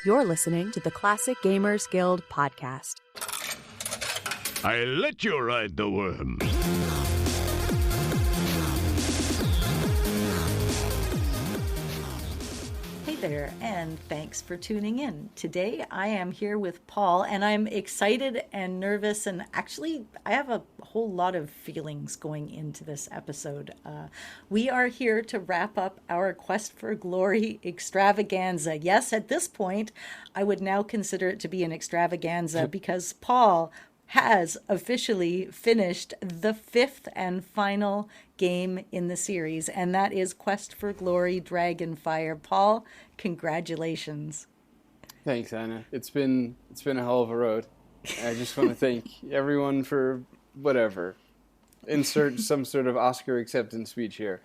You're listening to the Classic Gamers Guild podcast. I let you ride the worm. Hey there, and thanks for tuning in. Today I am here with Paul, and I'm excited and nervous, and actually I have a whole lot of feelings going into this episode. We are here to wrap up our Quest for Glory extravaganza. Yes, at this point, I would now consider it to be an extravaganza because Paul has officially finished the fifth and final game in the series, and that is Quest for Glory Dragonfire. Paul, congratulations. Thanks, Anna. It's been a hell of a road. I just want to thank everyone for whatever. Insert some sort of Oscar acceptance speech here.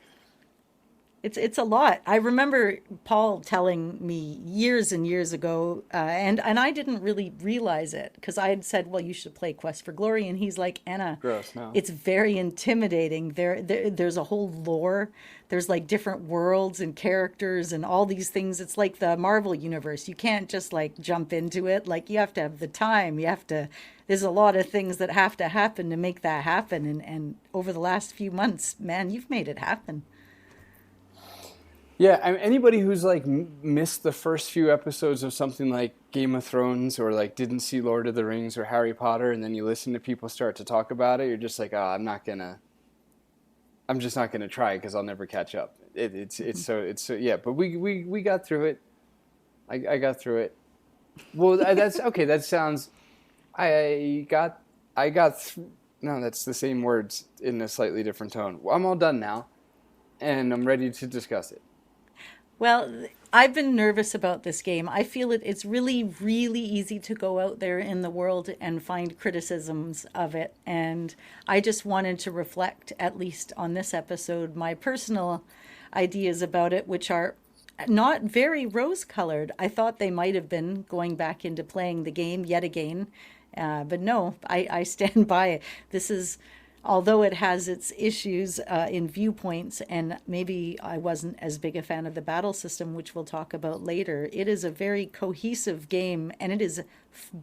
It's a lot. I remember Paul telling me years and years ago, and I didn't really realize it because I had said, well, you should play Quest for Glory. And he's like, Anna, gross, no. It's very intimidating. There's a whole lore. There's like different worlds and characters and all these things. It's like the Marvel universe. You can't just like jump into it. Like you have to have the time. There's a lot of things that have to happen to make that happen. And over the last few months, man, you've made it happen. Yeah, anybody who's like missed the first few episodes of something like Game of Thrones or like didn't see Lord of the Rings or Harry Potter, and then you listen to people start to talk about it, you're just like, oh, I'm just not gonna try because I'll never catch up. It's so yeah. But we got through it. I got through it. Well, that's okay. That sounds. No, that's the same words in a slightly different tone. I'm all done now, and I'm ready to discuss it. Well, I've been nervous about this game. I feel it's really, really easy to go out there in the world and find criticisms of it. And I just wanted to reflect, at least on this episode, my personal ideas about it, which are not very rose-colored. I thought they might have been going back into playing the game yet again. But no, I stand by it. This is... Although it has its issues in viewpoints, and maybe I wasn't as big a fan of the battle system, which we'll talk about later, it is a very cohesive game, and it is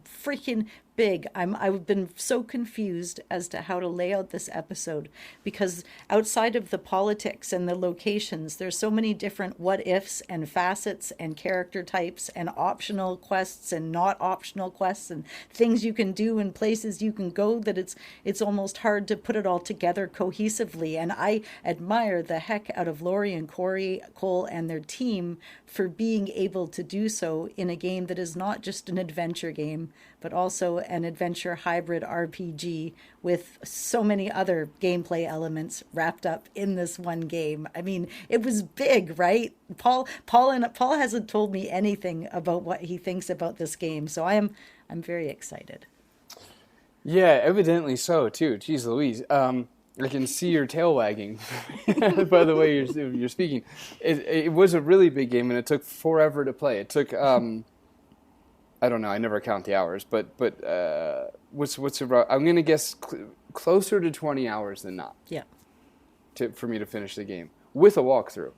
freaking big. I've been so confused as to how to lay out this episode, because outside of the politics and the locations, there's so many different what ifs and facets and character types and optional quests and not optional quests and things you can do and places you can go that it's almost hard to put it all together cohesively. And I admire the heck out of Laurie and Cole and their team for being able to do so in a game that is not just an adventure game, but also an adventure hybrid RPG with so many other gameplay elements wrapped up in this one game. I mean, it was big, right? Paul hasn't told me anything about what he thinks about this game, so I'm very excited. Yeah, evidently so too. Jeez Louise. I can see your tail wagging by the way you're speaking. It was a really big game, and it took forever to play. It took I don't know. I never count the hours, but what's about? I'm gonna guess closer to 20 hours than not. Yeah. For me to finish the game with a walkthrough.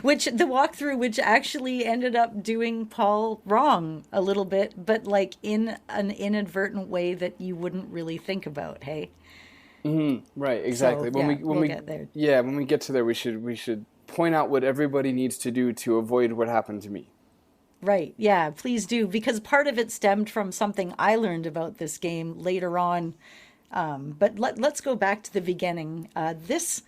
which actually ended up doing Paul wrong a little bit, but like in an inadvertent way that you wouldn't really think about. Hey. Mm-hmm. Right. Exactly. So, when we get there. Yeah. When we get to there, we should point out what everybody needs to do to avoid what happened to me. Right. Yeah, please do. Because part of it stemmed from something I learned about this game later on. But let's go back to the beginning. This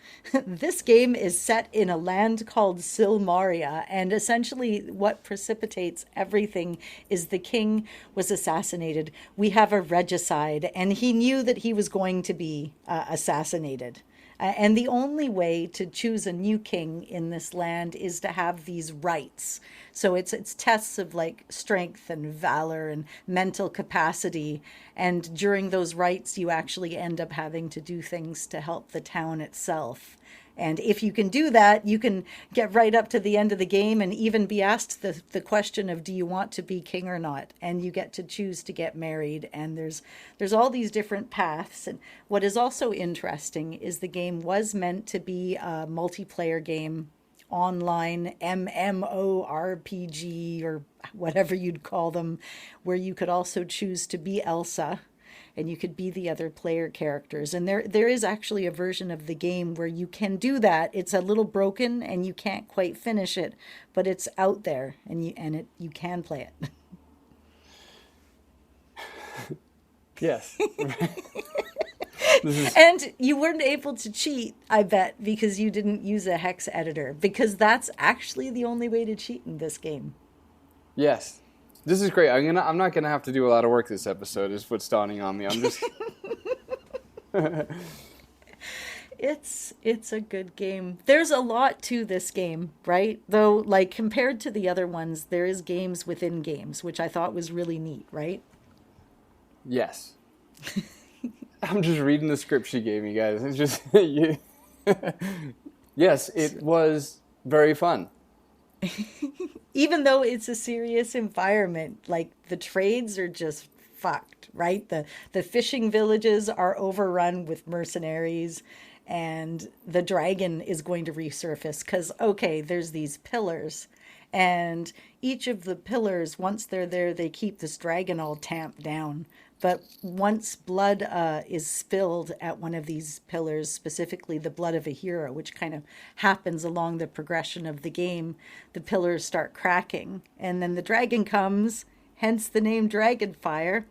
game is set in a land called Silmaria, and essentially what precipitates everything is the king was assassinated. We have a regicide, and he knew that he was going to be assassinated. And the only way to choose a new king in this land is to have these rites. So it's tests of like strength and valor and mental capacity. And during those rites, you actually end up having to do things to help the town itself. And if you can do that, you can get right up to the end of the game and even be asked the question of, do you want to be king or not? And you get to choose to get married. And there's all these different paths. And what is also interesting is the game was meant to be a multiplayer game online MMORPG or whatever you'd call them, where you could also choose to be Elsa and you could be the other player characters. And there is actually a version of the game where you can do that. It's a little broken and you can't quite finish it, but it's out there and you can play it. Yes. And you weren't able to cheat, I bet, because you didn't use a hex editor, because that's actually the only way to cheat in this game. Yes. This is great. I'm not gonna have to do a lot of work this episode, is what's dawning on me. I'm just It's a good game. There's a lot to this game, right? Though, like, compared to the other ones, there is games within games, which I thought was really neat, right? Yes. I'm just reading the script she gave me, guys. It's just Yes, it was very fun. Even though it's a serious environment, like the trades are just fucked, right? The fishing villages are overrun with mercenaries, and the dragon is going to resurface because, okay, there's these pillars, and each of the pillars, once they're there, they keep this dragon all tamped down. But once blood is spilled at one of these pillars, specifically the blood of a hero, which kind of happens along the progression of the game, the pillars start cracking. And then the dragon comes, hence the name Dragonfire.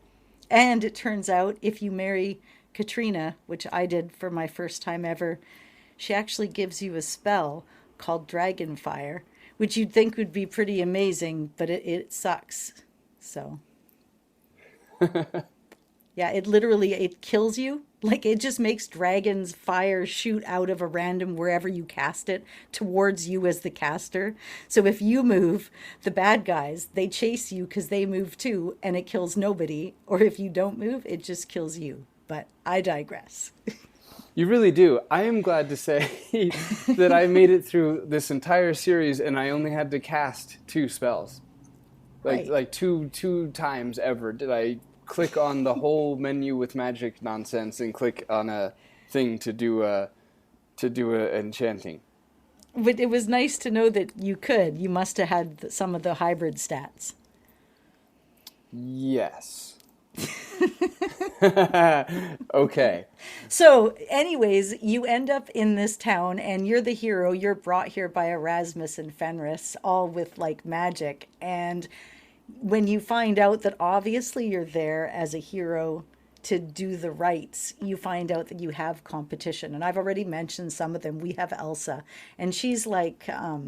And it turns out if you marry Katrina, which I did for my first time ever, she actually gives you a spell called Dragonfire, which you'd think would be pretty amazing, but it sucks. So... Yeah, it kills you. Like, it just makes dragon's fire shoot out of a random wherever you cast it towards you as the caster. So if you move, the bad guys, they chase you because they move too, and it kills nobody. Or if you don't move, it just kills you. But I digress. You really do. I am glad to say that I made it through this entire series and I only had to cast 2 spells. Like two times ever did I click on the whole menu with magic nonsense and click on a thing to do a enchanting. But it was nice to know that you could. You must have had some of the hybrid stats. Yes. Okay. So, anyways, you end up in this town and you're the hero. You're brought here by Erasmus and Fenris, all with like magic. And when you find out that obviously you're there as a hero to do the rites, you find out that you have competition. And I've already mentioned some of them. We have Elsa, and she's like a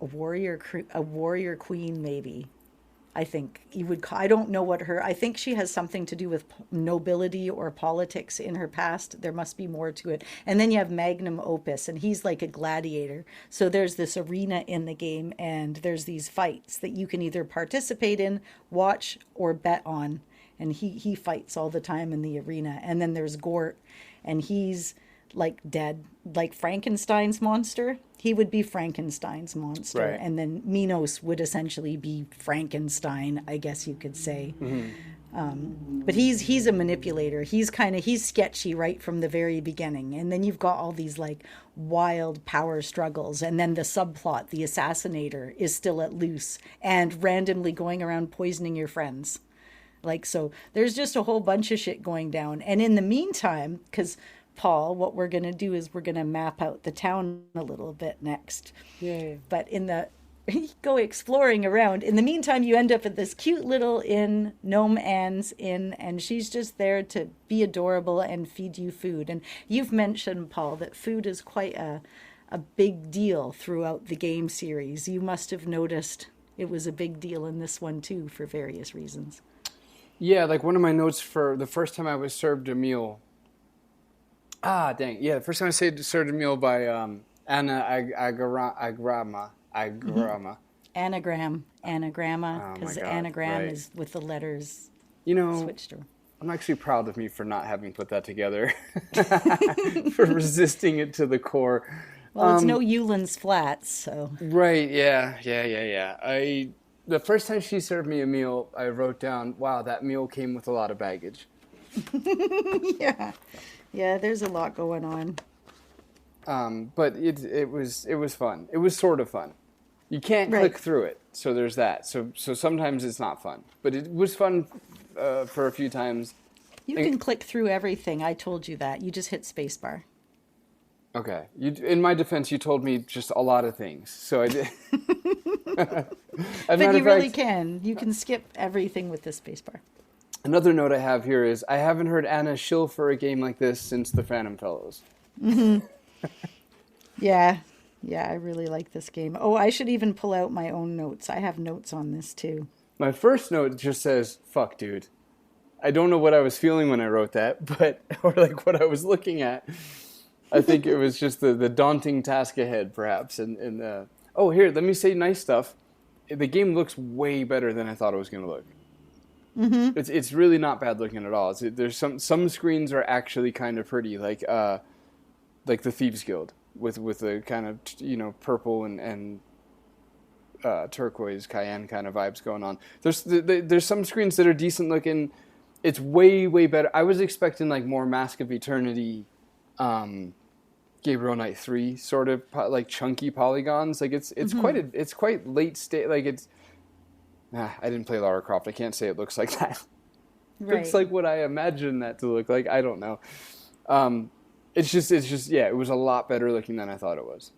warrior queen, maybe. I think you would call, I don't know what I think she has something to do with nobility or politics in her past. There must be more to it. And then you have Magnum Opus, and he's like a gladiator. So there's this arena in the game, and there's these fights that you can either participate in, watch, or bet on. And he fights all the time in the arena. And then there's Gort, and he's like dead, like Frankenstein's monster. He would be Frankenstein's monster, right. And then Minos would essentially be Frankenstein, I guess you could say. Mm-hmm. But he's a manipulator. He's sketchy right from the very beginning. And then you've got all these like wild power struggles. And then the subplot, the assassinator, is still at loose and randomly going around poisoning your friends. Like, so there's just a whole bunch of shit going down. And in the meantime, because Paul, what we're going to do is we're going to map out the town a little bit next. Yeah. But go exploring around. In the meantime, you end up at this cute little inn, Gnome Anne's Inn, and she's just there to be adorable and feed you food. And you've mentioned, Paul, that food is quite a big deal throughout the game series. You must have noticed it was a big deal in this one, too, for various reasons. Yeah, like one of my notes for the first time I was served a meal. Dang. Yeah, the first time I served a meal by Anna Agrama. Mm-hmm. Anagramma, because anagram right. is with the letters switched over. I'm actually proud of me for not having put that together, for resisting it to the core. Well, it's no Euland's Flats, so. Right, yeah. The first time she served me a meal, I wrote down, wow, that meal came with a lot of baggage. Yeah, there's a lot going on. But it was fun. It was sort of fun. You can't click through it, so there's that. So sometimes it's not fun, but it was fun for a few times. You can click through everything. I told you that. You just hit spacebar. Okay. In my defense, you told me just a lot of things, so I did. But you really can. You can skip everything with the spacebar. Another note I have here is I haven't heard Anna shill for a game like this since the Phantom Fellows. Mm-hmm. Yeah, I really like this game. Oh, I should even pull out my own notes. I have notes on this too. My first note just says, fuck, dude. I don't know what I was feeling when I wrote that, but or like what I was looking at. I think it was just the daunting task ahead, perhaps. And oh, here, let me say nice stuff. The game looks way better than I thought it was going to look. Mm-hmm. It's really not bad looking at all. There's some screens are actually kind of pretty, like the Thieves Guild with the kind of purple and turquoise cayenne kind of vibes going on. There's some screens that are decent looking. It's way better. I was expecting like more Mask of Eternity, Gabriel Knight 3 sort of like chunky polygons. Like it's quite late stage. Like it's. I didn't play Lara Croft. I can't say it looks like that. Right. Looks like what I imagined that to look like. I don't know. It's just yeah. It was a lot better looking than I thought it was.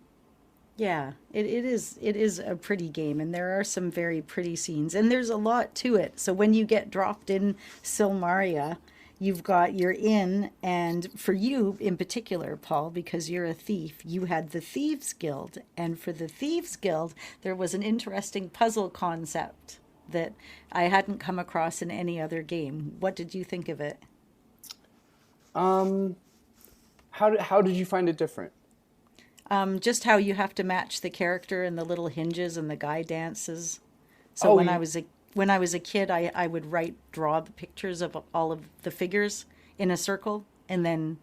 Yeah, it is a pretty game, and there are some very pretty scenes, and there's a lot to it. So when you get dropped in Silmaria, you're in, and for you in particular, Paul, because you're a thief, you had the Thieves Guild, and for the Thieves Guild, there was an interesting puzzle concept that I hadn't come across in any other game. What did you think of it? How did you find it different? Just how you have to match the character and the little hinges and the guy dances. So when I was a kid, I would draw the pictures of all of the figures in a circle, and then,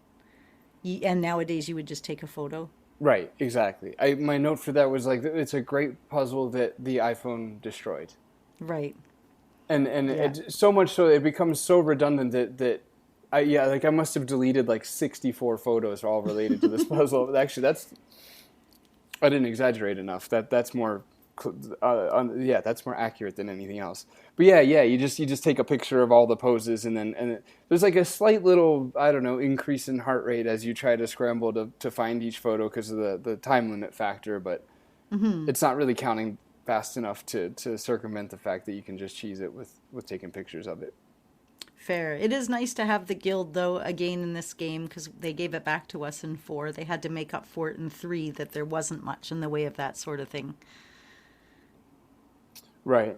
and nowadays you would just take a photo. Right, exactly. My note for that was like, it's a great puzzle that the iPhone destroyed. Right. And it, so much so it becomes so redundant that I must have deleted like 64 photos all related to this puzzle. Actually, I didn't exaggerate enough. That's more. That's more accurate than anything else. But you just take a picture of all the poses, and there's like a slight little, I don't know, increase in heart rate as you try to scramble to find each photo because of the time limit factor, but it's not really counting fast enough to circumvent the fact that you can just cheese it with taking pictures of it. Fair. It is nice to have the guild, though, again in this game, because they gave it back to us in 4. They had to make up for it in 3, that there wasn't much in the way of that sort of thing. Right.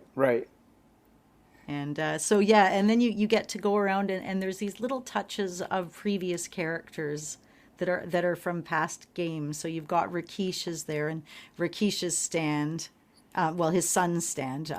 And and then you get to go around and there's these little touches of previous characters that are from past games. So you've got Rakish's there, and Rakish's stand, his son's stand,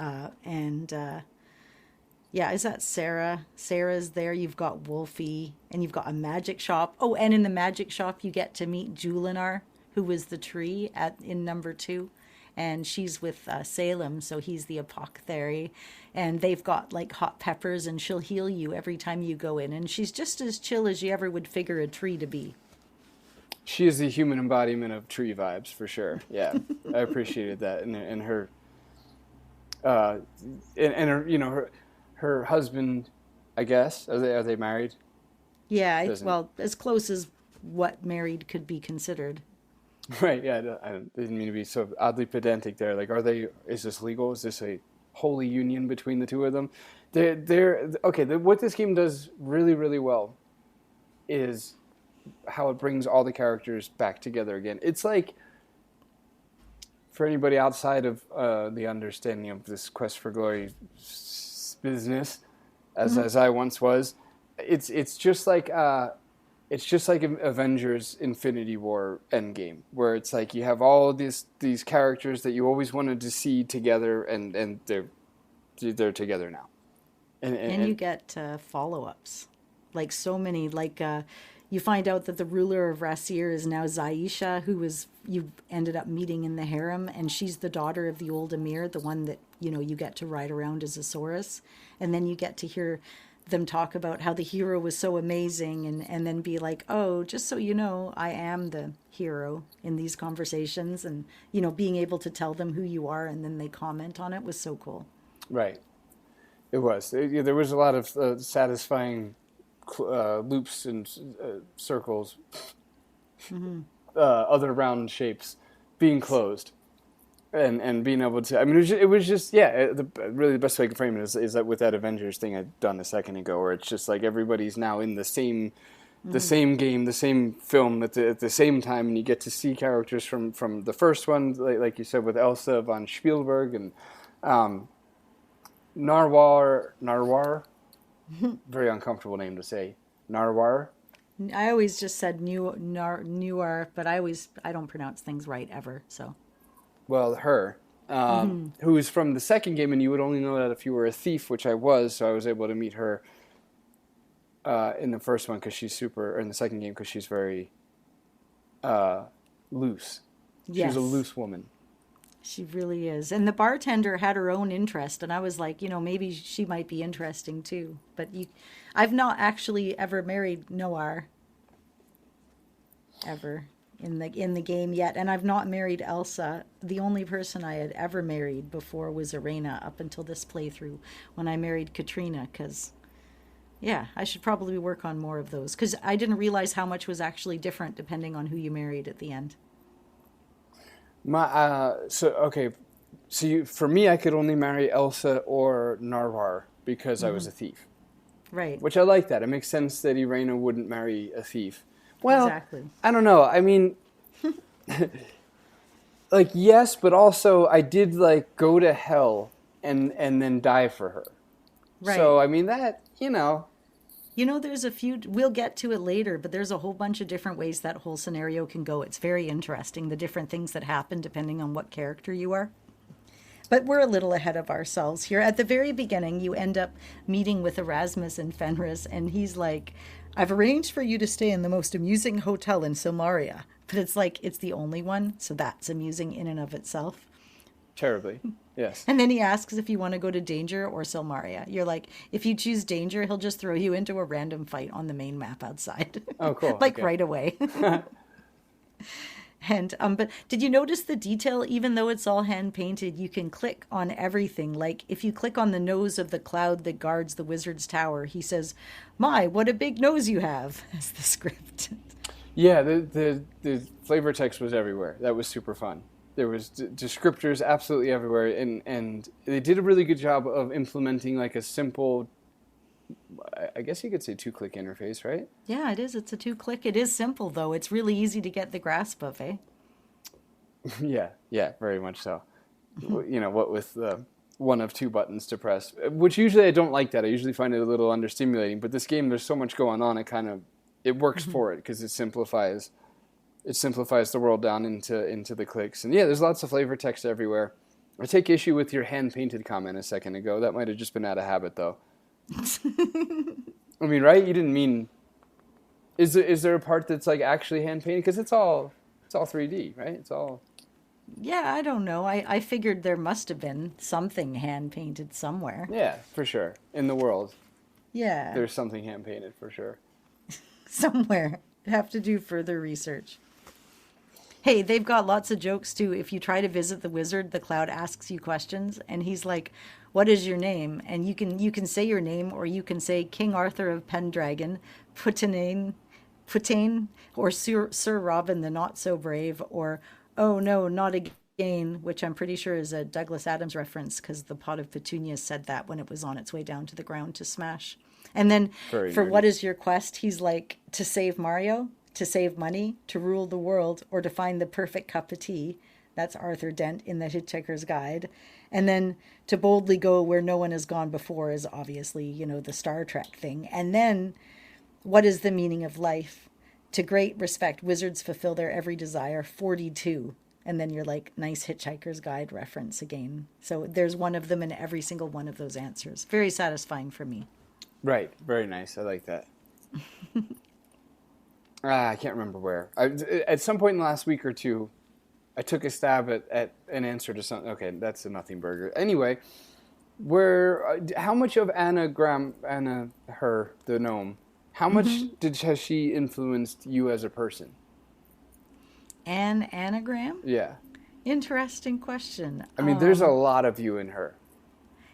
is that Sarah? Sarah's there. You've got Wolfie, and you've got a magic shop. Oh, and in the magic shop you get to meet Julinar, who was the tree in number 2. And she's with Salem, so he's the apothecary. And they've got like hot peppers, and she'll heal you every time you go in. And she's just as chill as you ever would figure a tree to be. She is the human embodiment of tree vibes, for sure. Yeah, I appreciated that. And her, her husband, I guess, are they married? Yeah, as close as what married could be considered. Right, yeah, I didn't mean to be so oddly pedantic there. Like, is this legal? Is this a holy union between the two of them? What this game does really, really well is how it brings all the characters back together again. It's like, for anybody outside of the understanding of this Quest for Glory business, as I once was, it's just like Avengers Infinity War Endgame, where it's like you have all these characters that you always wanted to see together, and they're together now. And you get follow-ups, like so many. Like you find out that the ruler of Rasir is now Zaisha, who you ended up meeting in the harem, and she's the daughter of the old Emir, the one that you get to ride around as a Saurus, and then you get to hear them talk about how the hero was so amazing, and then be like, oh, just so you know, I am the hero in these conversations, and being able to tell them who you are, and then they comment on it was so cool. Right. It was. There was a lot of satisfying loops and circles, other round shapes being closed. And being able to, I mean, it was just really the best way I can frame it is that with that Avengers thing I'd done a second ago, where it's just like everybody's now in the same game, the same film at the same time, and you get to see characters from the first one, like you said, with Elsa von Spielberg and Narwhal, very uncomfortable name to say, Narwhal. I always just said newer, but I don't pronounce things right ever, so. Well, her, who is from the second game, and you would only know that if you were a thief, which I was, so I was able to meet her in the first one because she's or in the second game because she's very loose. Yes. She's a loose woman. She really is. And the bartender had her own interest, and I was like, maybe she might be interesting too. But I've not actually ever married Noir. Ever. In the game yet, and I've not married Elsa. The only person I had ever married before was Irena up until this playthrough, when I married Katrina, because I should probably work on more of those, because I didn't realize how much was actually different depending on who you married at the end. For me, I could only marry Elsa or Narvar because I was a thief, right? Which I like that. It makes sense that Irena wouldn't marry a thief. Well, exactly. I don't know. I mean, yes, but also I did go to hell and then die for her. Right. So I mean that there's a few. We'll get to it later, but there's a whole bunch of different ways that whole scenario can go. It's very interesting, the different things that happen depending on what character you are. But we're a little ahead of ourselves here. At the very beginning, you end up meeting with Erasmus and Fenris, and he's like, I've arranged for you to stay in the most amusing hotel in Silmaria. But it's like, it's the only one, so that's amusing in and of itself. Terribly, yes. And then he asks if you want to go to Danger or Silmaria. You're like, if you choose Danger, he'll just throw you into a random fight on the main map outside. Oh, cool. Right away. And but did you notice the detail? Even though it's all hand painted, you can click on everything. Like if you click on the nose of the cloud that guards the wizard's tower, he says, "My, what a big nose you have!" As the script. Yeah, the flavor text was everywhere. That was super fun. There was descriptors absolutely everywhere, and they did a really good job of implementing a simple, I guess you could say 2-click interface, right? Yeah, it is. It's a 2-click. It is simple, though. It's really easy to get the grasp of, eh? Yeah, very much so. What with one of 2 buttons to press, which usually I don't like that. I usually find it a little understimulating, but this game, there's so much going on, it works for it because it simplifies the world down into the clicks. And yeah, there's lots of flavor text everywhere. I take issue with your hand-painted comment a second ago. That might have just been out of habit, though. I mean, right? You didn't mean... Is there a part that's actually hand-painted? Because it's all 3D, right? It's all... Yeah, I don't know. I figured there must have been something hand-painted somewhere. Yeah, for sure. In the world. Yeah. There's something hand-painted, for sure. Somewhere. Have to do further research. Hey, they've got lots of jokes too. If you try to visit the wizard, the cloud asks you questions, and he's like, "What is your name?" And you can say your name, or you can say King Arthur of Pendragon, Putain, or Sir Robin the Not So Brave, or Oh No, Not Again, which I'm pretty sure is a Douglas Adams reference because the pot of petunias said that when it was on its way down to the ground to smash. And then for what is your quest, he's like, to save Mario, to save money, to rule the world, or to find the perfect cup of tea. That's Arthur Dent in the Hitchhiker's Guide. And then to boldly go where no one has gone before is obviously, the Star Trek thing. And then what is the meaning of life? To great respect, wizards fulfill their every desire, 42. And then you're like, nice Hitchhiker's Guide reference again. So there's one of them in every single one of those answers. Very satisfying for me. Right. Very nice. I like that. I can't remember where. At some point in the last week or two, I took a stab at an answer to something. Okay, that's a nothing burger. Anyway, How much of the gnome, how much has she influenced you as a person? An anagram? Yeah. Interesting question. I mean, there's a lot of you in her.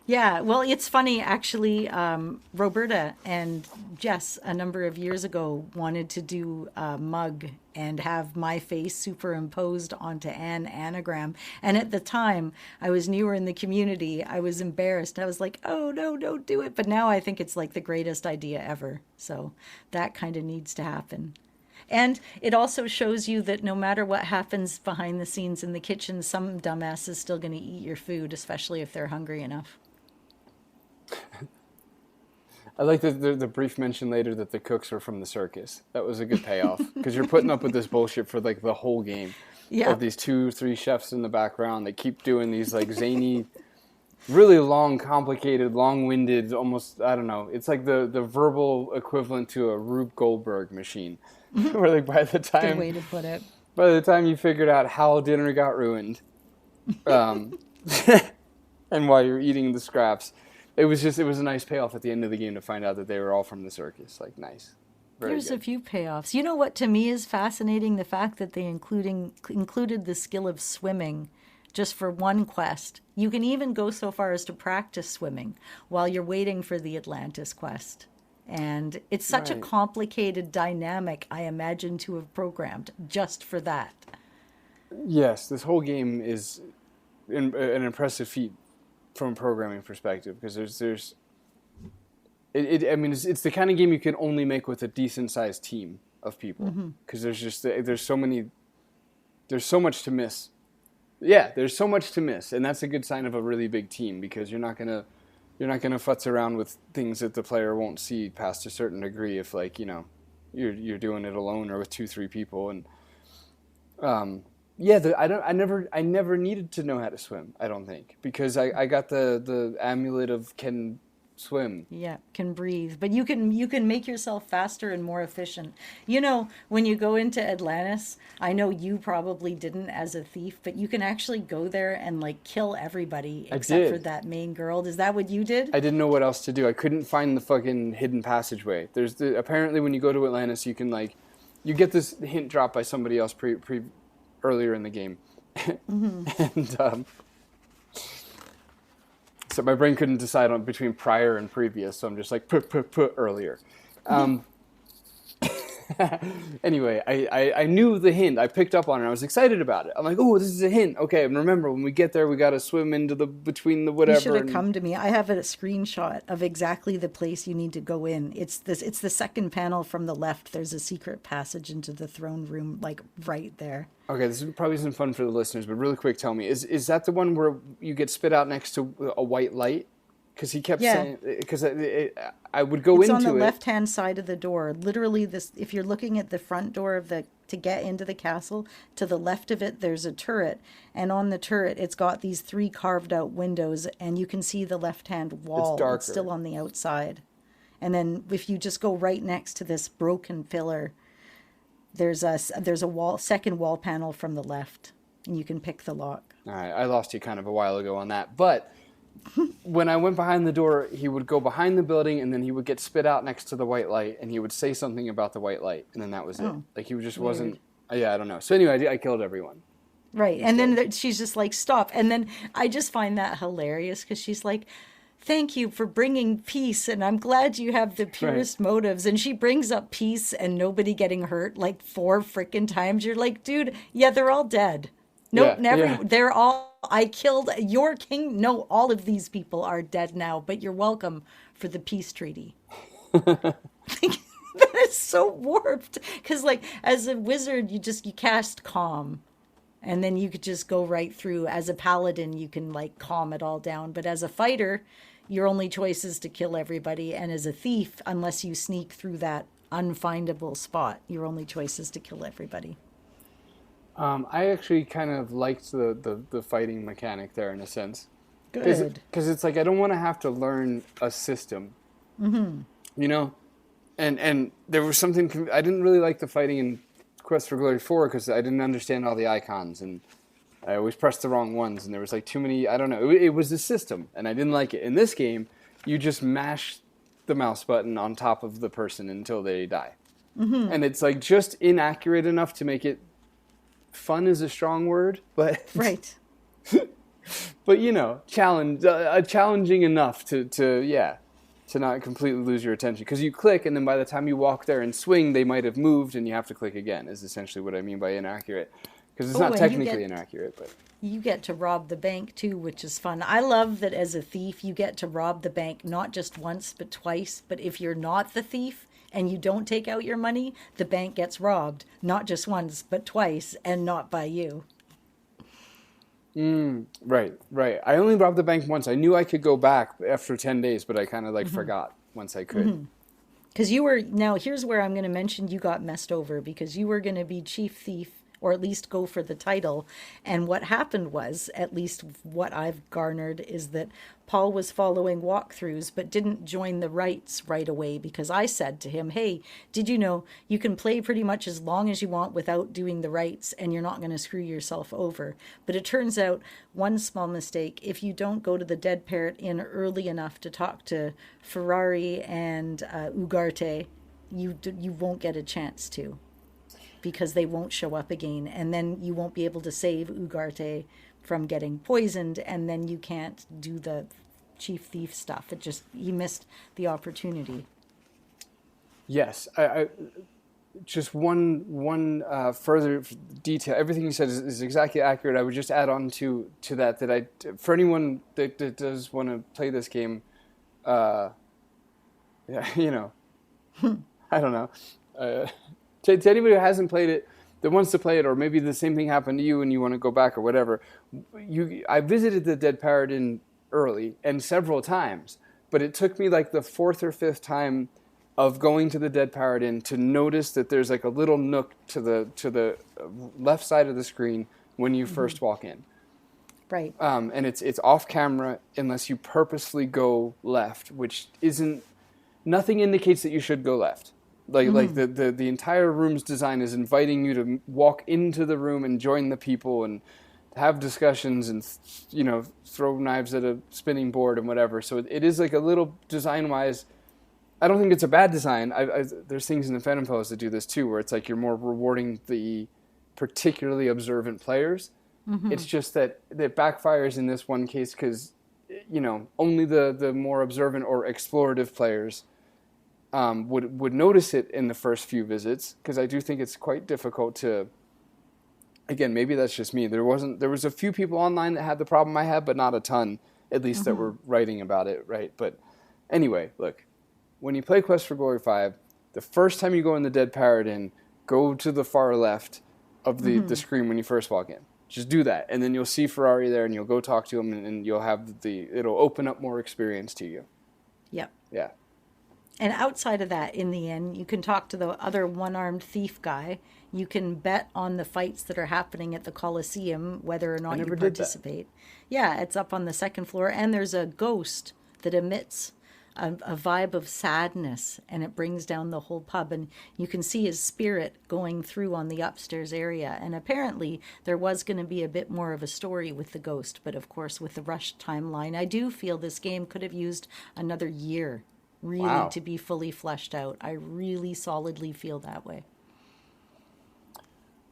Yeah, well, it's funny, actually. Roberta and Jess, a number of years ago, wanted to do a mug and have my face superimposed onto an anagram. And at the time, I was newer in the community. I was embarrassed. I was like, oh, no, don't do it. But now I think it's like the greatest idea ever. So that kind of needs to happen. And it also shows you that no matter what happens behind the scenes in the kitchen, some dumbass is still going to eat your food, especially if they're hungry enough. I like the brief mention later that the cooks were from the circus. That was a good payoff because you're putting up with this bullshit for like the whole game. Yeah. Of these 2-3 chefs in the background that keep doing these like zany, really long, complicated, long-winded, almost, I don't know. It's like the verbal equivalent to a Rube Goldberg machine. Where like by the time, Good way to put it. By the time you figured out how dinner got ruined, and while you're eating the scraps, it was a nice payoff at the end of the game to find out that they were all from the circus. Like, nice. There's a few payoffs. You know what to me is fascinating? The fact that they included the skill of swimming just for one quest. You can even go so far as to practice swimming while you're waiting for the Atlantis quest. And it's such a complicated dynamic, I imagine, to have programmed just for that. Yes, this whole game is an impressive feat from a programming perspective because it's the kind of game you can only make with a decent sized team of people because there's so much to miss. Yeah, there's so much to miss, and that's a good sign of a really big team because you're not gonna futz around with things that the player won't see past a certain degree if you're doing it alone or with 2-3 people and I never needed to know how to swim, I don't think, because I got the amulet of can swim. Yeah, can breathe. But you can make yourself faster and more efficient. You know, when you go into Atlantis, I know you probably didn't as a thief, but you can actually go there and like kill everybody except for that main girl. Is that what you did? I didn't know what else to do. I couldn't find the fucking hidden passageway. Apparently when you go to Atlantis, you can you get this hint dropped by somebody else earlier in the game. And so my brain couldn't decide between prior and previous, so I'm just like, put earlier. Anyway, I knew the hint. I picked up on it. I was excited about it. I'm like, oh, this is a hint. Okay, and remember, when we get there, we got to swim into between the whatever. You should have come to me. I have a screenshot of exactly the place you need to go in. It's the second panel from the left. There's a secret passage into the throne room, like right there. Okay, this probably isn't fun for the listeners, but really quick, tell me, is that the one where you get spit out next to a white light? Because he kept saying, because I would go into it. It's on the left-hand side of the door. Literally, if you're looking at the front door to get into the castle, to the left of it, there's a turret. And on the turret, it's got these 3 carved out windows, and you can see the left-hand wall. It's darker. It's still on the outside. And then if you just go right next to this broken pillar, there's a second wall panel from the left, and you can pick the lock. All right, I lost you kind of a while ago on that, but when I went behind the door, he would go behind the building, and then he would get spit out next to the white light, and he would say something about the white light, and then that was it. Like he just wasn't. Yeah, I don't know. So anyway, I killed everyone. Right, and then she's just like, stop. And then I just find that hilarious because she's like, thank you for bringing peace, and I'm glad you have the purest motives. And she brings up peace and nobody getting hurt like 4 freaking times. You're like, dude, yeah, they're all dead. Nope, never. Yeah. They're all. I killed your king. No, all of these people are dead now. But you're welcome for the peace treaty. That is so warped. Because like as a wizard, you cast calm, and then you could just go right through. As a paladin, you can like calm it all down. But as a fighter, your only choice is to kill everybody. And as a thief, unless you sneak through that unfindable spot, your only choice is to kill everybody. I actually kind of liked the fighting mechanic there in a sense. Good. Because it's like I don't want to have to learn a system. Mm-hmm. You know? And there was something... I didn't really like the fighting in Quest for Glory 4 because I didn't understand all the icons. And I always pressed the wrong ones, and there was like too many. I don't know. It was the system, and I didn't like it. In this game, you just mash the mouse button on top of the person until they die, and it's like just inaccurate enough to make it fun is a strong word, but Right. but challenging enough to not completely lose your attention, because you click and then by the time you walk there and swing, they might have moved and you have to click again. Is essentially what I mean by inaccurate, because it's not technically inaccurate, but you get to rob the bank too, which is fun. I love that as a thief, you get to rob the bank not just once but twice. But if you're not the thief and you don't take out your money, the bank gets robbed not just once but twice, and not by you. Right. I only robbed the bank once. I knew I could go back after 10 days, but I kind of forgot once I could. Because now here's where I'm going to mention you got messed over, because you were going to be chief thief, or at least go for the title. And what happened was, at least what I've garnered, is that Paul was following walkthroughs but didn't join the rights right away, because I said to him, hey, did you know you can play pretty much as long as you want without doing the rights and you're not going to screw yourself over? But it turns out, one small mistake, if you don't go to the Dead Parrot Inn early enough to talk to Ferrari and Ugarte, you won't get a chance to, because they won't show up again, and then you won't be able to save Ugarte from getting poisoned, and then you can't do the chief thief stuff. He missed the opportunity. Yes, I just one further detail. Everything you said is exactly accurate. I would just add on to that for anyone that does want to play this game, I don't know. To anybody who hasn't played it, that wants to play it, or maybe the same thing happened to you and you want to go back or whatever, I visited the Dead Parrot Inn early and several times, but it took me like the fourth or fifth time of going to the Dead Parrot Inn to notice that there's like a little nook to the left side of the screen when you first walk in. Right. And it's off camera unless you purposely go left, which nothing indicates that you should go left. Like the entire room's design is inviting you to walk into the room and join the people and have discussions and throw knives at a spinning board and whatever. So it is like a little design-wise. I don't think it's a bad design. There's things in the Phantom Fellows that do this too, where it's like you're more rewarding the particularly observant players. It's just that it backfires in this one case because only the more observant or explorative players would notice it in the first few visits, because I do think it's quite difficult to. Again, maybe that's just me. There was a few people online that had the problem I had, but not a ton, at least that were writing about it, right? But anyway, look, when you play Quest for Glory 5, the first time you go in the Dead Parrot Inn, go to the far left of the screen when you first walk in. Just do that, and then you'll see Ferrari there, and you'll go talk to him, and you'll have it'll open up more experience to you. Yep. Yeah. And outside of that, in the end, you can talk to the other one-armed thief guy. You can bet on the fights that are happening at the Coliseum, whether or not you participate. Yeah, it's up on the second floor. And there's a ghost that emits a vibe of sadness, and it brings down the whole pub. And you can see his spirit going through on the upstairs area. And apparently there was going to be a bit more of a story with the ghost. But of course, with the rushed timeline, I do feel this game could have used another year to be fully fleshed out. I really solidly feel that way.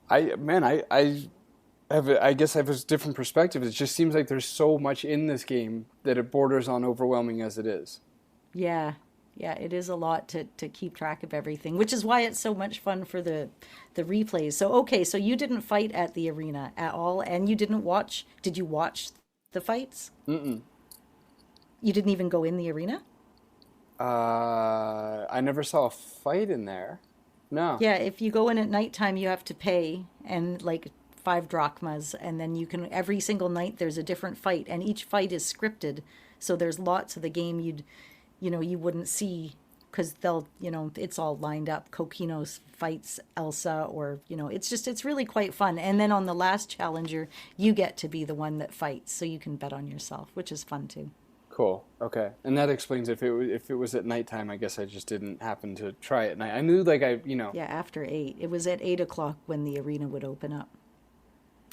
I guess I have a different perspective. It just seems like there's so much in this game that it borders on overwhelming as it is. Yeah, it is a lot to keep track of everything, which is why it's so much fun for the replays. So you didn't fight at the arena at all, and you didn't watch. Did you watch the fights? Mm-mm. You didn't even go in the arena? I never saw a fight in there. No. Yeah, if you go in at nighttime, you have to pay, and like 5 drachmas, and then you can, every single night there's a different fight, and each fight is scripted. So there's lots of the game you wouldn't see, because they'll, it's all lined up. Kokino fights Elsa, or, it's really quite fun. And then on the last challenger, you get to be the one that fights, so you can bet on yourself, which is fun too. Cool. Okay. And that explains if it was at nighttime. I guess I just didn't happen to try at night. I knew, Yeah, after 8. It was at 8 o'clock when the arena would open up.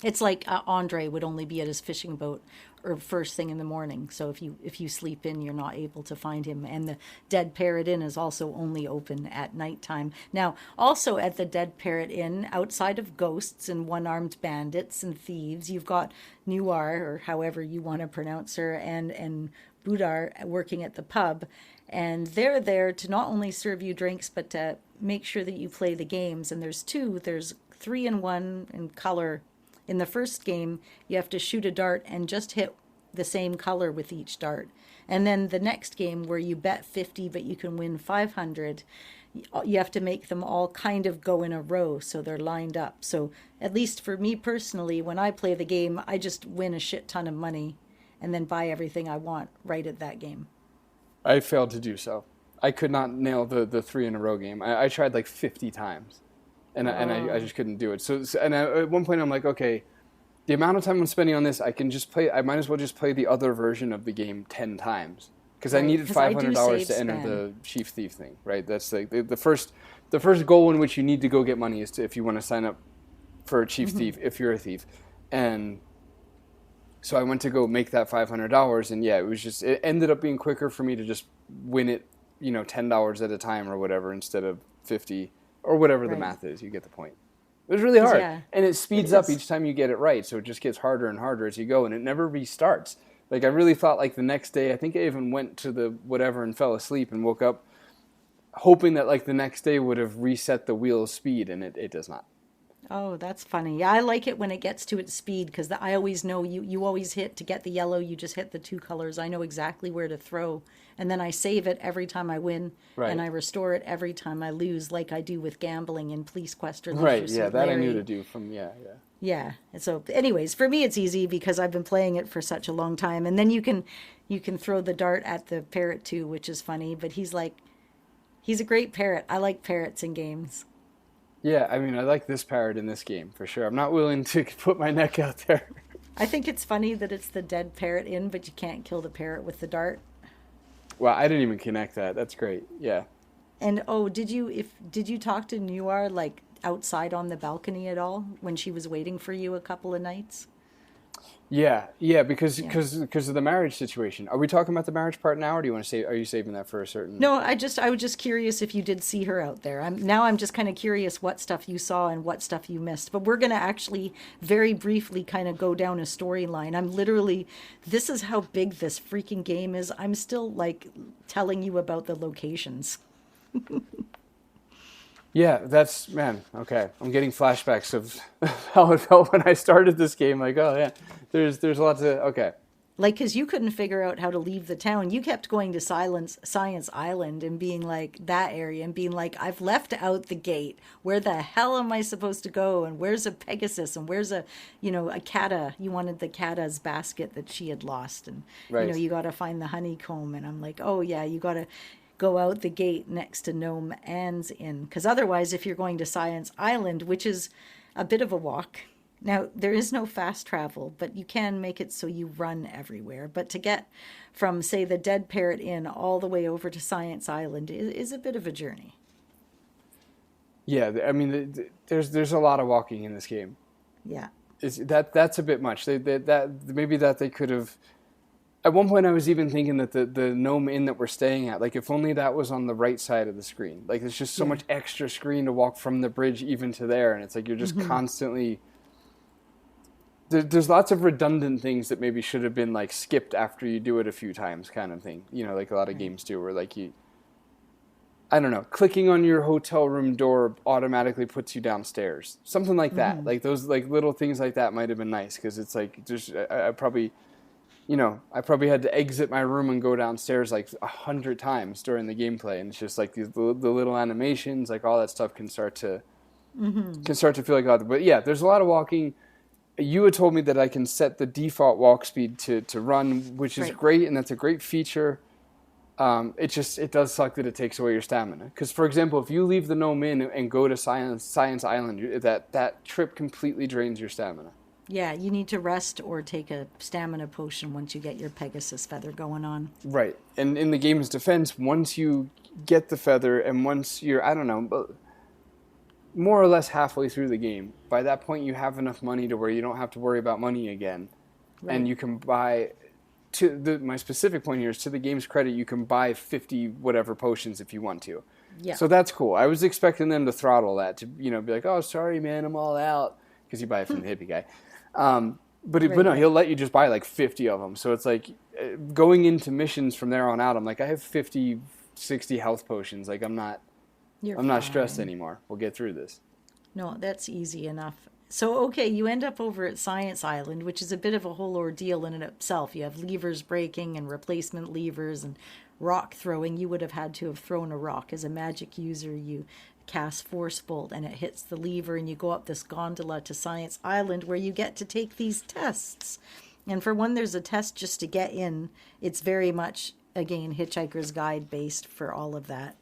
It's like Andre would only be at his fishing boat or first thing in the morning. So if you sleep in, you're not able to find him. And the Dead Parrot Inn is also only open at nighttime. Now, also at the Dead Parrot Inn, outside of ghosts and one-armed bandits and thieves, you've got Nuar, or however you want to pronounce her, and Budar working at the pub. And they're there to not only serve you drinks, but to make sure that you play the games. And there's 3 and 1 in color. In the first game, you have to shoot a dart and just hit the same color with each dart. And then the next game, where you bet 50 but you can win 500, you have to make them all kind of go in a row so they're lined up. So at least for me personally, when I play the game, I just win a shit ton of money and then buy everything I want right at that game. I failed to do so. I could not nail the 3 in a row game. I tried like 50 times. And I just couldn't do it. At one point I'm like, okay, the amount of time I'm spending on this, I might as well just play the other version of the game 10 times. Because I needed $500 to enter the Chief Thief thing, right? That's like the first goal in which you need to go get money is if you want to sign up for a Chief Thief, if you're a thief. And so I went to go make that $500, and yeah, it ended up being quicker for me to just win it, $10 at a time or whatever instead of 50. Or whatever the math is, you get the point. It was really hard. Yeah, and it speeds up each time you get it right, so it just gets harder and harder as you go, and it never restarts. Like, I really thought, like, the next day, I think I even went to the whatever and fell asleep and woke up hoping that, like, the next day would have reset the wheel's speed, and it does not. Oh, that's funny. Yeah, I like it when it gets to its speed, because I always know you always hit, to get the yellow, you just hit the 2 colors. I know exactly where to throw. And then I save it every time I win, and I restore it every time I lose, like I do with gambling in Police Quest or Right, yeah, that Larry. I knew to do from, yeah. Yeah, so anyways, for me it's easy because I've been playing it for such a long time. And then you can throw the dart at the parrot too, which is funny, but he's a great parrot. I like parrots in games. Yeah, I mean, I like this parrot in this game, for sure. I'm not willing to put my neck out there. I think it's funny that it's the Dead Parrot Inn, but you can't kill the parrot with the dart. Well, I didn't even connect that. That's great. Yeah. And did you talk to Nuar like outside on the balcony at all when she was waiting for you a couple of nights? Yeah, because of the marriage situation. Are we talking about the marriage part now, or do you want to say? Are you saving that for a certain? No, I was just curious if you did see her out there. I'm just kind of curious what stuff you saw and what stuff you missed. But we're going to actually very briefly kind of go down a storyline. This is how big this freaking game is. I'm still like telling you about the locations. Yeah, okay. I'm getting flashbacks of how it felt when I started this game. Like, oh yeah, there's a lot to, okay. Like, because you couldn't figure out how to leave the town. You kept going to Science Island and being like, that area, and being like, I've left out the gate. Where the hell am I supposed to go? And where's a Pegasus? And where's a Kata? You wanted the Kata's basket that she had lost. And, you got to find the honeycomb. And I'm like, oh yeah, you got to go out the gate next to Gnome Anne's Inn. Because otherwise, if you're going to Science Island, which is a bit of a walk. Now, there is no fast travel, but you can make it so you run everywhere. But to get from, say, the Dead Parrot Inn all the way over to Science Island is a bit of a journey. Yeah, I mean, there's a lot of walking in this game. Yeah. That's a bit much. Maybe they could have... At one point, I was even thinking that the Gnome Inn that we're staying at, like, if only that was on the right side of the screen. Like, there's just so much extra screen to walk from the bridge even to there, and it's like you're just constantly... There's lots of redundant things that maybe should have been, like, skipped after you do it a few times kind of thing. Like a lot of games do, where, like, I don't know, clicking on your hotel room door automatically puts you downstairs. Something like that. Like, those, like, little things like that might have been nice, because it's like, I probably had to exit my room and go downstairs like 100 times during the gameplay, and it's just like the little animations, like all that stuff can start to feel like odd. But yeah, there's a lot of walking. You had told me that I can set the default walk speed to run, which is great, and that's a great feature. It does suck that it takes away your stamina. Because, for example, if you leave the Gnome Inn and go to Science Island, that trip completely drains your stamina. Yeah, you need to rest or take a stamina potion once you get your Pegasus feather going on. Right. And in the game's defense, once you get the feather and once you're, I don't know, more or less halfway through the game. By that point, you have enough money to where you don't have to worry about money again. Right. And you can buy, my specific point here is, to the game's credit, you can buy 50 whatever potions if you want to. Yeah. So that's cool. I was expecting them to throttle that, to, be like, oh, sorry, man, I'm all out. Because you buy it from the hippie guy. But no, he'll let you just buy like 50 of them. So it's like going into missions from there on out, I'm like, I have 50, 60 health potions. Like, I'm not stressed anymore. We'll get through this. No, that's easy enough. So, okay, you end up over at Science Island, which is a bit of a whole ordeal in and of itself. You have levers breaking and replacement levers and rock throwing. You would have had to have thrown a rock. As a magic user, you cast Force Bolt and it hits the lever and you go up this gondola to Science Island where you get to take these tests. And for one, there's a test just to get in. It's very much, again, Hitchhiker's Guide based for all of that.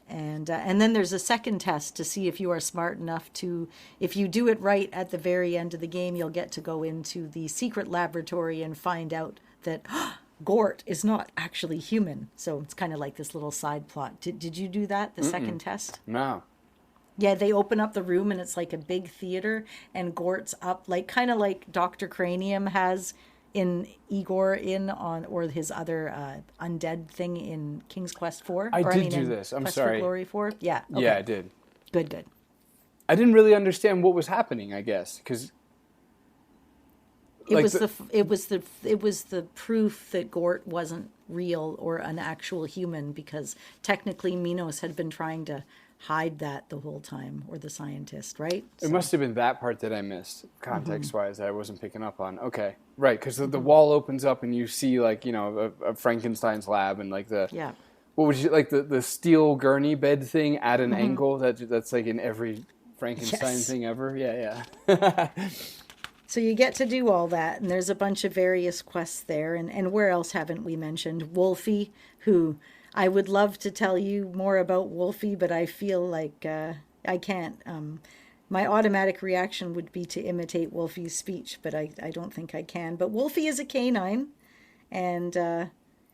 And then there's a second test to see if you are smart enough to, if you do it right at the very end of the game, you'll get to go into the secret laboratory and find out that Gort is not actually human. So it's kind of like this little side plot. Did you do that, the second test? No. Yeah, they open up the room and it's like a big theater and Gort's up, like kind of like Dr. Cranium has in Igor or his other undead thing in King's Quest 4. I did do this. I'm Quest sorry. For Glory 4? Yeah. Okay. Yeah, I did. Good. I didn't really understand what was happening, I guess, because it was the proof that Gort wasn't real or an actual human, because technically Minos had been trying to hide that the whole time, or the scientist, right? It must have been that part that I missed, context-wise, that I wasn't picking up on. Okay, right, because the wall opens up and you see, like, a Frankenstein's lab and, like, what would you, like, the steel gurney bed thing at an angle that's, like, in every Frankenstein thing ever? Yeah. So you get to do all that, and there's a bunch of various quests there, and where else haven't we mentioned? Wolfie, who... I would love to tell you more about Wolfie, but I feel like I can't. My automatic reaction would be to imitate Wolfie's speech, but I don't think I can. But Wolfie is a canine, and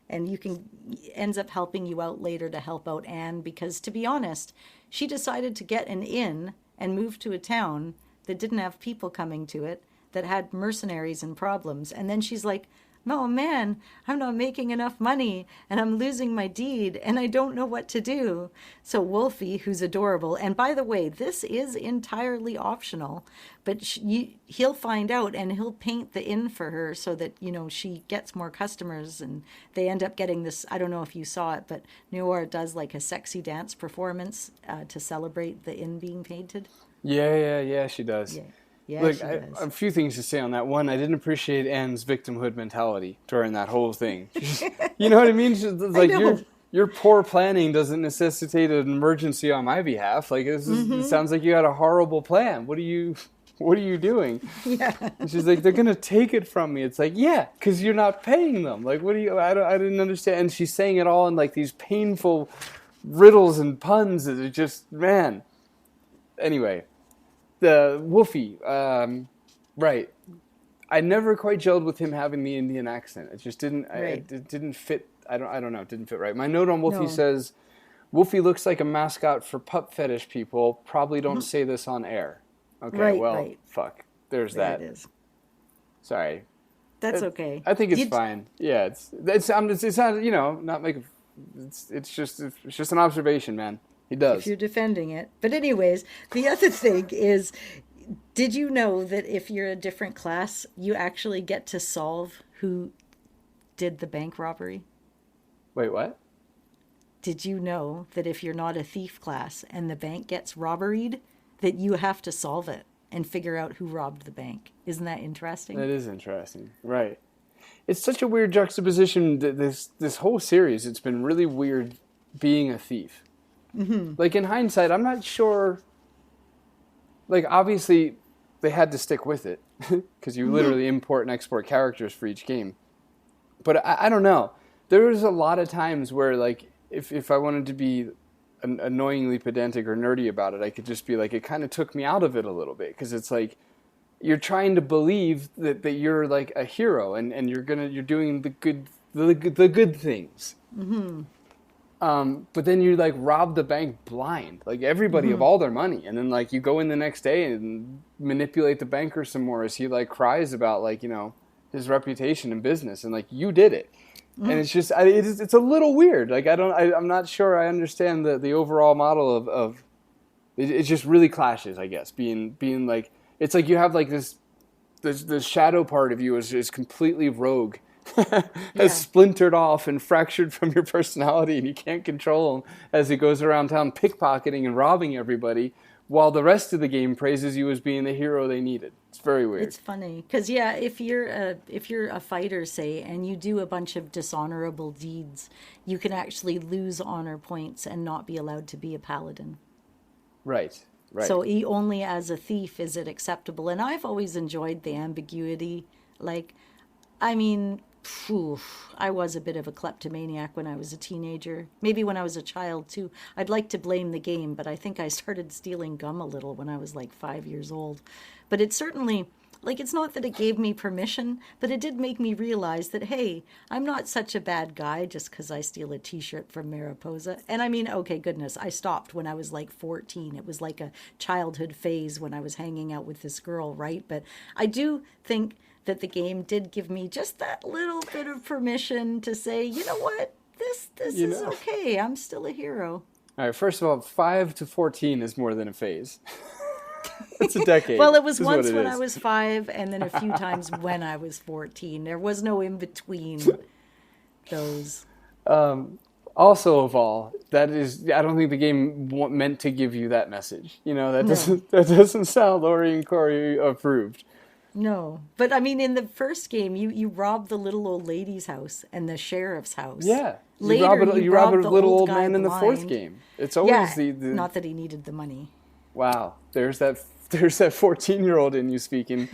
ends up helping you out later to help out Anne, because, to be honest, she decided to get an inn and move to a town that didn't have people coming to it, that had mercenaries and problems. And then she's like, oh man, I'm not making enough money and I'm losing my deed and I don't know what to do. So Wolfie, who's adorable, and by the way, this is entirely optional, but he'll find out and he'll paint the inn for her so that, she gets more customers, and they end up getting this. I don't know if you saw it, but Noir does like a sexy dance performance to celebrate the inn being painted. Yeah, she does. Yeah, look, a few things to say on that. One, I didn't appreciate Anne's victimhood mentality during that whole thing. You know what I mean? She's like, your poor planning doesn't necessitate an emergency on my behalf. Like, it sounds like you had a horrible plan. What are you doing? Yeah. And she's like, they're gonna take it from me. It's like, yeah, because you're not paying them. Like, what do you? I didn't understand. And she's saying it all in like these painful riddles and puns. That are just, man. Anyway. The Wolfie, right. I never quite gelled with him having the Indian accent. It just didn't. Right. It didn't fit. I don't know. It didn't fit right. My note on Wolfie says, "Wolfie looks like a mascot for pup fetish people. Probably don't say this on air." Okay. Right. Fuck. There's that. It is. Sorry. That's okay. I think it's fine. Yeah. It's not. Not like. It's just an observation, man. He does. If you're defending it. But anyways, the other thing is, did you know that if you're a different class, you actually get to solve who did the bank robbery? Wait, what? Did you know that if you're not a thief class and the bank gets robberied, that you have to solve it and figure out who robbed the bank? Isn't that interesting? That is interesting. Right. It's such a weird juxtaposition. This whole series, it's been really weird being a thief. Mm-hmm. Like, in hindsight, I'm not sure. Like, obviously, they had to stick with it because you literally import and export characters for each game. But I don't know. There was a lot of times where, like, if I wanted to be annoyingly pedantic or nerdy about it, I could just be like, it kind of took me out of it a little bit, because it's like you're trying to believe that you're like a hero and you're doing the good things. Mm-hmm. But then you like rob the bank blind, like everybody of all their money, and then like you go in the next day and manipulate the banker some more as he like cries about like his reputation in business, and like you did it, and it's just it's a little weird. Like I'm not sure I understand the overall model of it just really clashes, I guess. Being like it's like you have like this the shadow part of you is completely rogue. Has splintered off and fractured from your personality, and you can't control him as he goes around town pickpocketing and robbing everybody, while the rest of the game praises you as being the hero they needed. It's very weird. It's funny because if you're a fighter, say, and you do a bunch of dishonorable deeds, you can actually lose honor points and not be allowed to be a paladin. Right. So only as a thief is it acceptable, and I've always enjoyed the ambiguity. Like, I mean. I was a bit of a kleptomaniac when I was a teenager. Maybe when I was a child, too. I'd like to blame the game, but I think I started stealing gum a little when I was like 5 years old. But it certainly, like, it's not that it gave me permission, but it did make me realize that, hey, I'm not such a bad guy just because I steal a t-shirt from Mariposa. And I mean, okay, goodness, I stopped when I was like 14. It was like a childhood phase when I was hanging out with this girl, right? But I do think that the game did give me just that little bit of permission to say, you know what, this is okay. I'm still a hero. All right, first of all, 5 to 14 is more than a phase. It's a decade. Well, it was once when I was 5, and then a few times when I was 14. There was no in between those. Also of all, that is, I don't think the game meant to give you that message. That doesn't sound Lori and Corey approved. No, but I mean, in the first game, you rob the little old lady's house and the sheriff's house. Yeah, Later, you rob a little old man blind. in the fourth game. It's always the not that he needed the money. Wow, there's that 14-year-old in you speaking.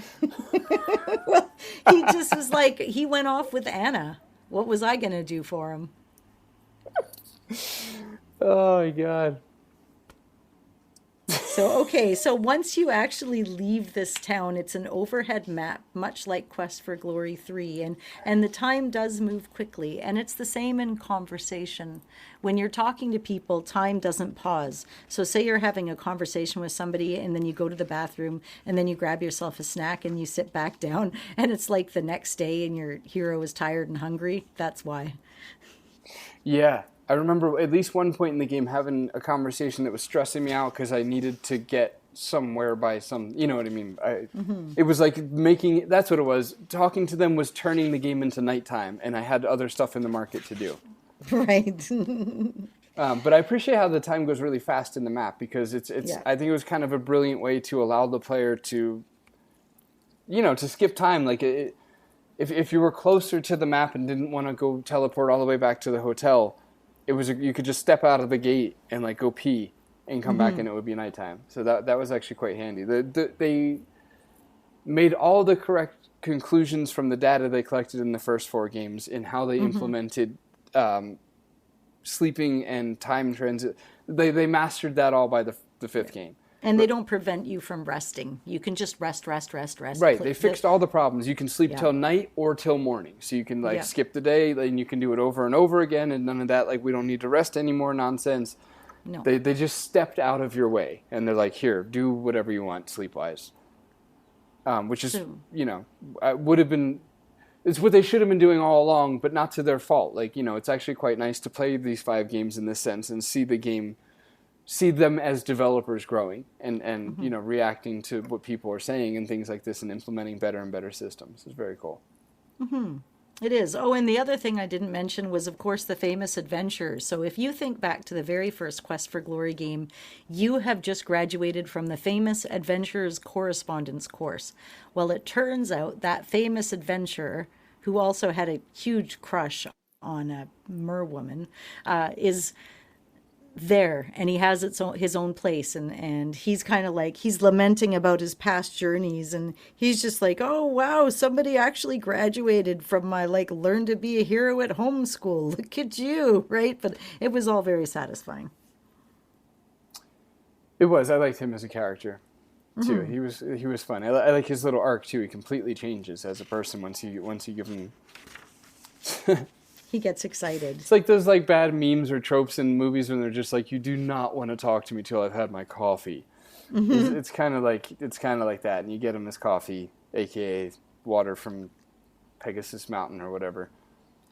Well, he just was like, he went off with Anna. What was I gonna do for him? Oh my God. So once you actually leave this town, it's an overhead map, much like Quest for Glory 3, and the time does move quickly, and it's the same in conversation. When you're talking to people, time doesn't pause. So say you're having a conversation with somebody, and then you go to the bathroom, and then you grab yourself a snack, and you sit back down, and it's like the next day, and your hero is tired and hungry. That's why. Yeah. I remember at least one point in the game having a conversation that was stressing me out because I needed to get somewhere by you know what I mean? It was like that's what it was. Talking to them was turning the game into nighttime, and I had other stuff in the market to do. Right. But I appreciate how the time goes really fast in the map because it's I think it was kind of a brilliant way to allow the player to, to skip time. Like if you were closer to the map and didn't want to go teleport all the way back to the hotel, you could just step out of the gate and like go pee and come back and it would be nighttime. So that was actually quite handy. They made all the correct conclusions from the data they collected in the first 4 games in how they implemented sleeping and time transit. They mastered that all by the 5th game. And they don't prevent you from resting. You can just rest. Right. They fixed all the problems. You can sleep till night or till morning. So you can skip the day, and you can do it over and over again, and none of that we don't need to rest anymore nonsense. No. They just stepped out of your way, and they're like, here, do whatever you want sleep-wise. Which is, would have been, it's what they should have been doing all along, but not to their fault. It's actually quite nice to play these 5 games in this sense and see them as developers growing and reacting to what people are saying and things like this and implementing better and better systems. It's very cool. It is. Oh, and the other thing I didn't mention was, of course, the famous adventures. So if you think back to the very first Quest for Glory game, you have just graduated from the famous Adventurers Correspondence course. Well, it turns out that famous adventurer, who also had a huge crush on a merwoman, is there, and he has his own place, and he's kind of like, he's lamenting about his past journeys, and he's just like, oh wow, somebody actually graduated from my learn to be a hero at home school, look at you, right? But it was all very satisfying. It was. I liked him as a character too. He was fun. I like his little arc too. He completely changes as a person once you give him he gets excited. It's like those like bad memes or tropes in movies when they're just like, you do not want to talk to me till I've had my coffee. It's kind of like that, and you get him his coffee, aka water from Pegasus Mountain or whatever.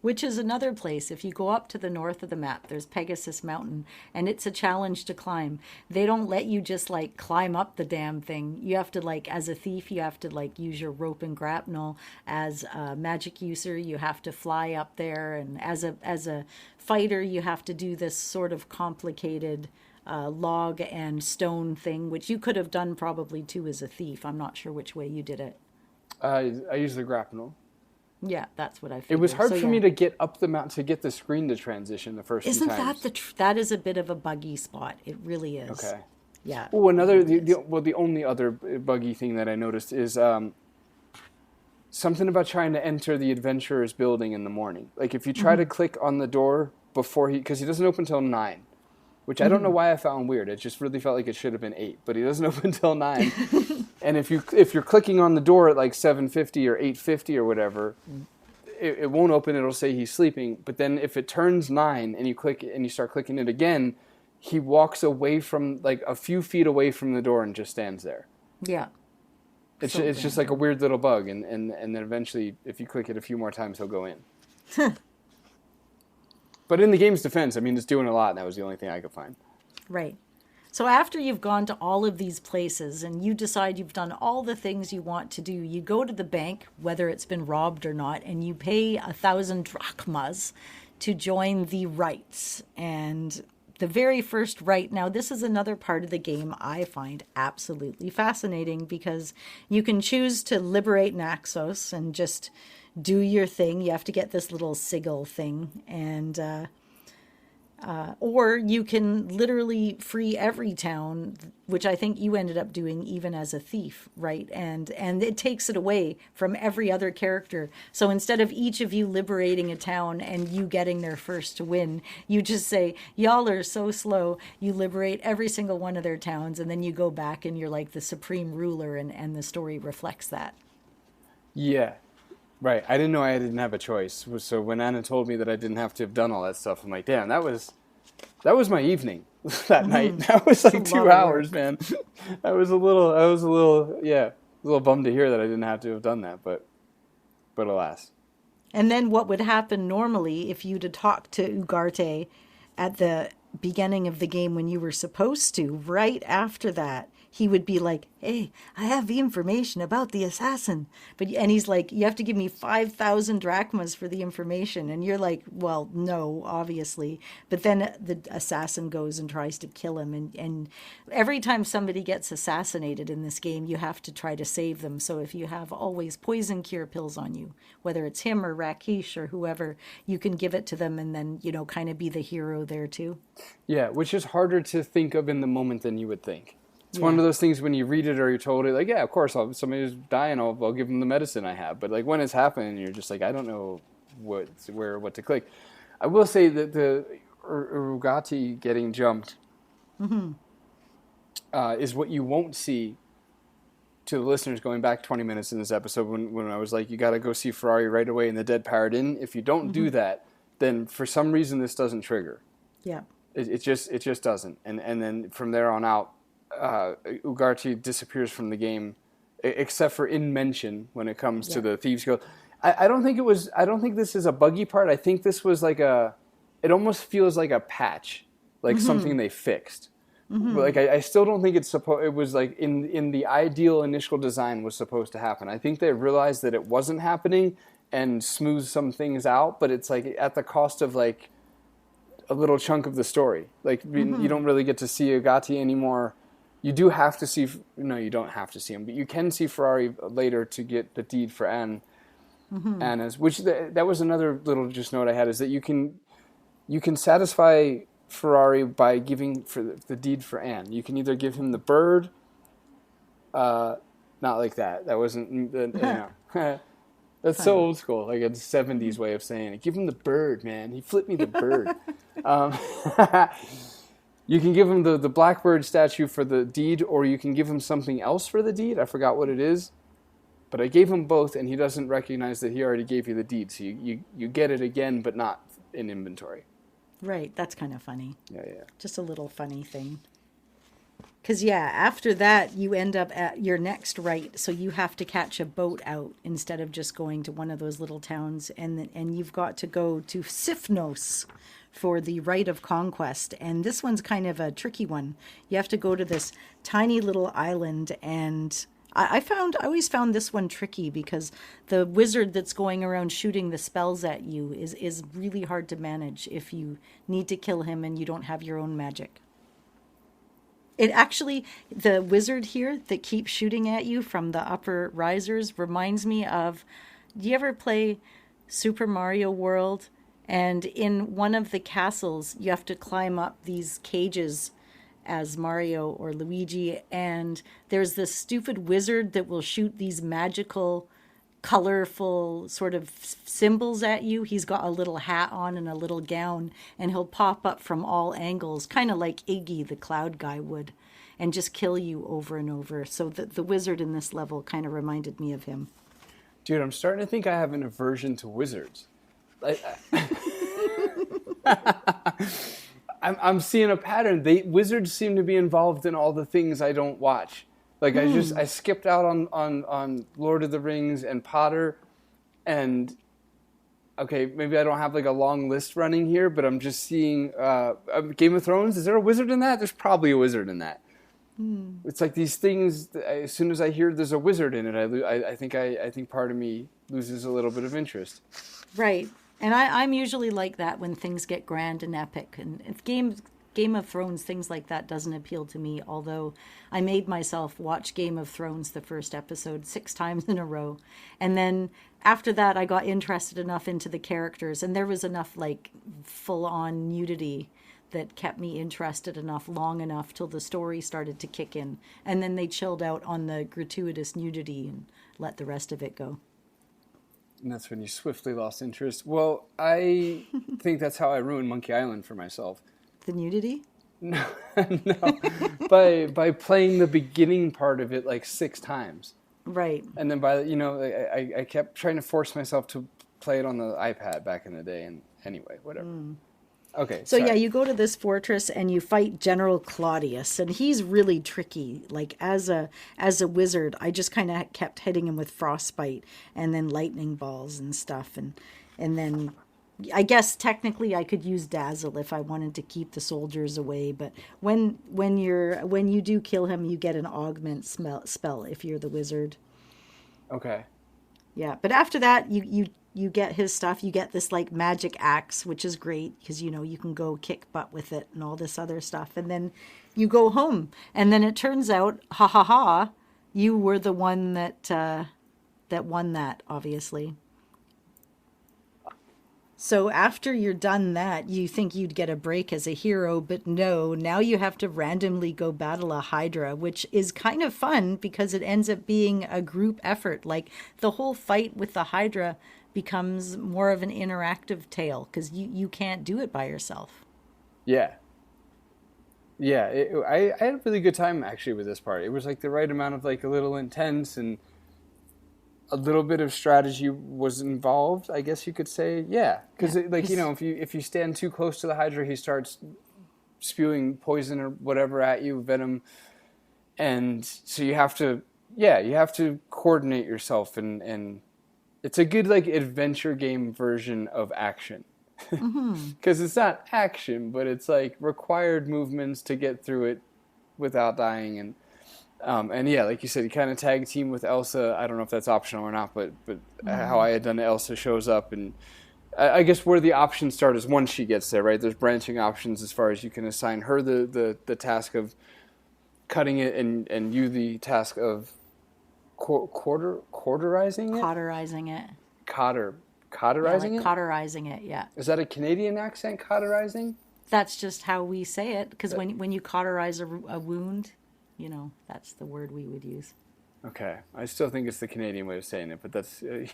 Which is another place. If you go up to the north of the map, there's Pegasus Mountain, and it's a challenge to climb. They don't let you just like climb up the damn thing. You have to like, as a thief, you have to like use your rope and grapnel. As a magic user, you have to fly up there, and as a fighter, you have to do this sort of complicated log and stone thing, which you could have done probably too as a thief. I'm not sure which way you did it. I use the grapnel. Yeah, that's what I figured. It was hard for me to get up the mountain to get the screen to transition the first few times. Isn't that that is a bit of a buggy spot? It really is. Okay. Yeah. Oh, the only other buggy thing that I noticed is something about trying to enter the adventurer's building in the morning. Like if you try to click on the door before because he doesn't open till 9, which I don't know why I found weird. It just really felt like it should have been 8, but he doesn't open till 9. And if you're clicking on the door at like 7:50 or 8:50 or whatever, it won't open. It'll say he's sleeping. But then if it turns 9 and you click and you start clicking it again, he walks away from like a few feet away from the door and just stands there. Yeah. It's just like a weird little bug, and then eventually, if you click it a few more times, he'll go in. But in the game's defense, I mean, it's doing a lot, and that was the only thing I could find. Right. So after you've gone to all of these places and you decide you've done all the things you want to do, you go to the bank, whether it's been robbed or not, and you pay 1,000 drachmas to join the rites. And the very first rite, now this is another part of the game I find absolutely fascinating, because you can choose to liberate Naxos and just do your thing. You have to get this little sigil thing, and or you can literally free every town, which I think you ended up doing even as a thief, right? And it takes it away from every other character. So instead of each of you liberating a town and you getting there first to win, you just say, y'all are so slow. You liberate every single one of their towns, and then you go back and you're like the supreme ruler, and the story reflects that. Yeah. Right, I didn't know I didn't have a choice. So when Anna told me that I didn't have to have done all that stuff, I'm like, damn, that was my evening that night. That was like 2 hours, man. I was a little bummed to hear that I didn't have to have done that, but alas. And then what would happen normally if you'd have talked to Ugarte at the beginning of the game when you were supposed to, right after that, he would be like, hey, I have the information about the assassin. And he's like, you have to give me 5,000 drachmas for the information. And you're like, well, no, obviously. But then the assassin goes and tries to kill him. And every time somebody gets assassinated in this game, you have to try to save them. So if you have always poison cure pills on you, whether it's him or Rakesh or whoever, you can give it to them and then, kind of be the hero there too. Yeah, which is harder to think of in the moment than you would think. It's one of those things when you read it or you're told it, like, yeah, of course, somebody's dying, I'll give them the medicine I have. But like when it's happening, you're just like, I don't know what to click. I will say that the Urugati getting jumped is what you won't see to the listeners going back 20 minutes in this episode when I was like, you got to go see Ferrari right away in the Dead Parrot Inn. If you don't do that, then for some reason this doesn't trigger. Yeah. It just doesn't. And then from there on out, Ugarte disappears from the game, except for in mention when it comes to the Thieves Guild. I don't think this is a buggy part. I think this was like it almost feels like a patch, like something they fixed. Like I still don't think it was like in the ideal initial design was supposed to happen. I think they realized that it wasn't happening and smoothed some things out, but it's like at the cost of like a little chunk of the story. Like you don't really get to see Ugarte anymore. You do have to see... No, you don't have to see him, but you can see Ferrari later to get the deed for Anna's, which that was another little just note I had, is that you can satisfy Ferrari by giving for the deed for Anne. You can either give him the bird, not like that. That wasn't... That's so old school, like a 70s way of saying it. Give him the bird, man. He flipped me the bird. You can give him the blackbird statue for the deed, or you can give him something else for the deed. I forgot what it is. but I gave him both, and he doesn't recognize that he already gave you the deed. So you get it again, but not in inventory. Right, that's kind of funny. Yeah. Just a little funny thing. Because, yeah, after that, you end up at your next right. So you have to catch a boat out instead of just going to one of those little towns. And you've got to go to Sifnos for the rite of conquest. And this one's kind of a tricky one. You have to go to this tiny little island. And I always found this one tricky because the wizard that's going around shooting the spells at you is really hard to manage if you need to kill him and you don't have your own magic. It actually, the wizard here that keeps shooting at you from the upper risers reminds me of, do you ever play Super Mario World? And in one of the castles, you have to climb up these cages as Mario or Luigi. And there's this stupid wizard that will shoot these magical, colorful sort of symbols at you. He's got a little hat on and a little gown, and he'll pop up from all angles, kind of like Iggy the cloud guy would, and just kill you over and over. So the wizard in this level kind of reminded me of him. Dude, I'm starting to think I have an aversion to wizards. I'm seeing a pattern. Wizards seem to be involved in all the things I don't watch. Like I skipped out on Lord of the Rings and Potter, and okay, maybe I don't have like a long list running here, but I'm just seeing Game of Thrones. Is there a wizard in that? There's probably a wizard in that. It's like these things. As soon as I hear there's a wizard in it, I think part of me loses a little bit of interest. Right, and I'm usually like that when things get grand and epic, and if Game of Thrones, things like that doesn't appeal to me, although I made myself watch Game of Thrones, the first episode, 6 times in a row. And then after that, I got interested enough into the characters, and there was enough like full-on nudity that kept me interested enough long enough till the story started to kick in. And then they chilled out on the gratuitous nudity and let the rest of it go. And that's when you swiftly lost interest. Well, I think that's how I ruined Monkey Island for myself. The nudity? No. By playing the beginning part of it like 6 times. Right. And then I kept trying to force myself to play it on the iPad back in the day. And anyway, whatever. Okay. So sorry. yeah, you go to this fortress and you fight General Claudius, and he's really tricky. Like as a wizard, I just kind of kept hitting him with frostbite and then lightning balls and stuff, and then I guess technically I could use dazzle if I wanted to keep the soldiers away. But when you do kill him, you get an augment spell if you're the wizard. Okay. Yeah, but after that, you get his stuff. You get this like magic axe, which is great because you can go kick butt with it and all this other stuff. And then you go home, and then it turns out, you were the one that won that, obviously. So after you're done that, you think you'd get a break as a hero, but no, now you have to randomly go battle a Hydra, which is kind of fun because it ends up being a group effort. Like the whole fight with the Hydra becomes more of an interactive tale because you can't do it by yourself. Yeah. Yeah, I had a really good time actually with this part. It was like the right amount of like a little intense, and a little bit of strategy was involved, I guess you could say. Yeah, because if you stand too close to the Hydra, he starts spewing poison or whatever at you, venom, and so you have to coordinate yourself, and it's a good like adventure game version of action. Because it's not action, but it's like required movements to get through it without dying, and yeah, like you said, you kind of tag team with Elsa. I don't know if that's optional or not, but how I had done it, Elsa shows up, and I guess where the options start is once she gets there, right? There's branching options as far as you can assign her the task of cutting it, and you the task of cauterizing it. Cauterizing it? Cauterizing it, yeah. Is that a Canadian accent, cauterizing? That's just how we say it, because when you cauterize a wound, that's the word we would use. Okay. I still think it's the Canadian way of saying it, but that's... It's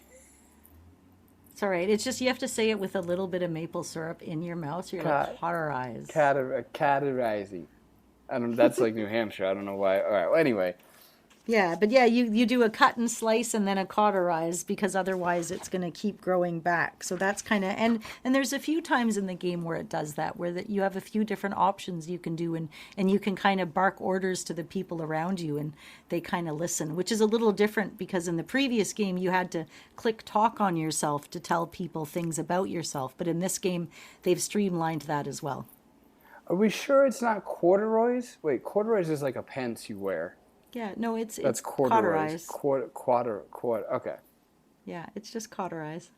all right. It's just you have to say it with a little bit of maple syrup in your mouth, so you're like, cauterize. Cauterizing. I don't know, that's like New Hampshire. I don't know why. All right, well, anyway. Yeah, but yeah, you do a cut and slice and then a cauterize because otherwise it's going to keep growing back. So that's kind of and there's a few times in the game where it does that, where that you have a few different options you can do, and you can kind of bark orders to the people around you and they kind of listen, which is a little different because in the previous game you had to click talk on yourself to tell people things about yourself, but in this game they've streamlined that as well. Are we sure it's not corduroys? Wait, corduroys is like a pants you wear. Yeah, no, it's corduroys. Cauterize. Okay. Yeah, it's just cauterize.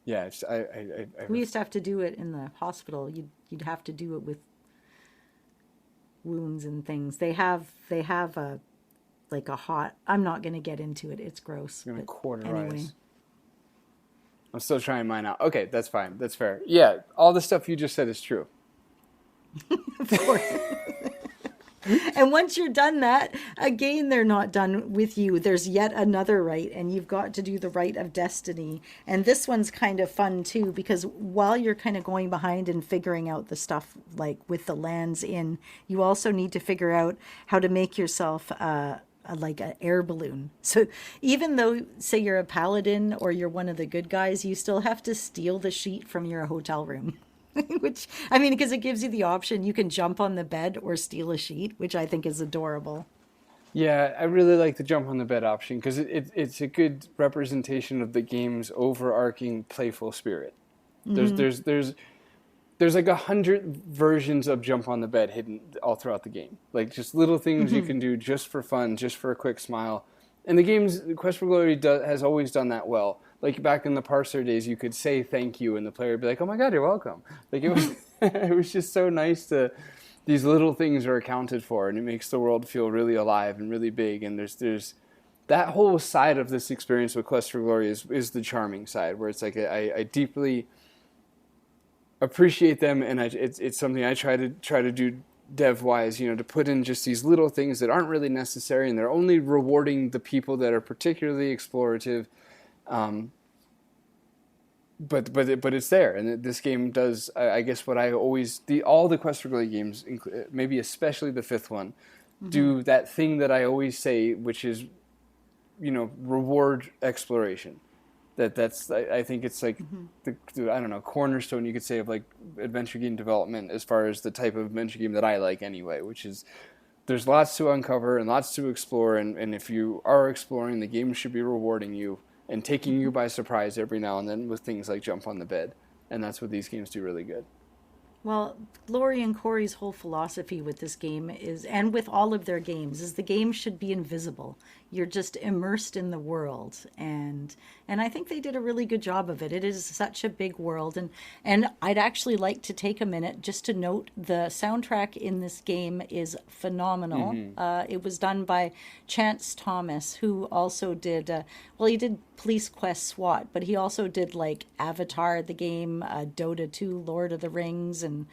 Yeah, We used to have to do it in the hospital. You'd have to do it with wounds and things. They have a like a hot. I'm not going to get into it. It's gross. I'm gonna cauterize. Anyway. I'm still trying mine out. Okay, that's fine. That's fair. Yeah, all the stuff you just said is true. Of course. And once you're done that, again, they're not done with you. There's yet another rite, and you've got to do the rite of destiny. And this one's kind of fun, too, because while you're kind of going behind and figuring out the stuff, like with the lands in, you also need to figure out how to make yourself like an air balloon. So even though, say, you're a paladin or you're one of the good guys, you still have to steal the sheet from your hotel room. Which, I mean, because it gives you the option, you can jump on the bed or steal a sheet, which I think is adorable. Yeah, I really like the jump on the bed option because it's a good representation of the game's overarching playful spirit. There's like 100 versions of jump on the bed hidden all throughout the game. Like just little things you can do just for fun, just for a quick smile. And the game's Quest for Glory has always done that well. Like back in the parser days, you could say thank you, and the player would be like, "Oh my God, you're welcome." Like it was, it was just so nice to. These little things are accounted for, and it makes the world feel really alive and really big. And there's that whole side of this experience with Quest for Glory is the charming side, where it's like I deeply appreciate them, and it's something I try to do dev-wise, to put in just these little things that aren't really necessary, and they're only rewarding the people that are particularly explorative. But it's there, and this game does. I guess what I always all the Quest for Glory games, maybe especially the fifth one, do that thing that I always say, which is, reward exploration. I think it's like the I don't know, cornerstone you could say of like adventure game development as far as the type of adventure game that I like anyway, which is there's lots to uncover and lots to explore, and if you are exploring, the game should be rewarding you and taking you by surprise every now and then with things like jump on the bed, and that's what these games do really good. Well, Glory and Corey's whole philosophy with this game is, and with all of their games, is the game should be invisible. You're just immersed in the world, and I think they did a really good job of it. It is such a big world, and I'd actually like to take a minute just to note the soundtrack in this game is phenomenal. It was done by Chance Thomas, who also did, he did Police Quest SWAT, but he also did like Avatar, the game, Dota 2, Lord of the Rings, and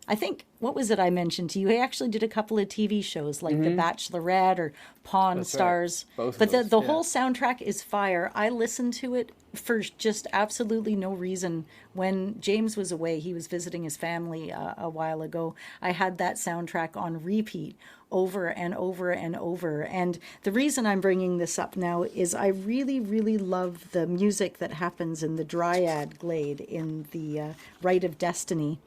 I think, what was it I mentioned to you? He actually did a couple of TV shows like The Bachelorette or Pawn Stars. Right. But the whole soundtrack is fire. I listened to it for just absolutely no reason. When James was away, he was visiting his family a while ago. I had that soundtrack on repeat over and over and over. And the reason I'm bringing this up now is I really, really love the music that happens in the Dryad Glade in the Rite of Destiny,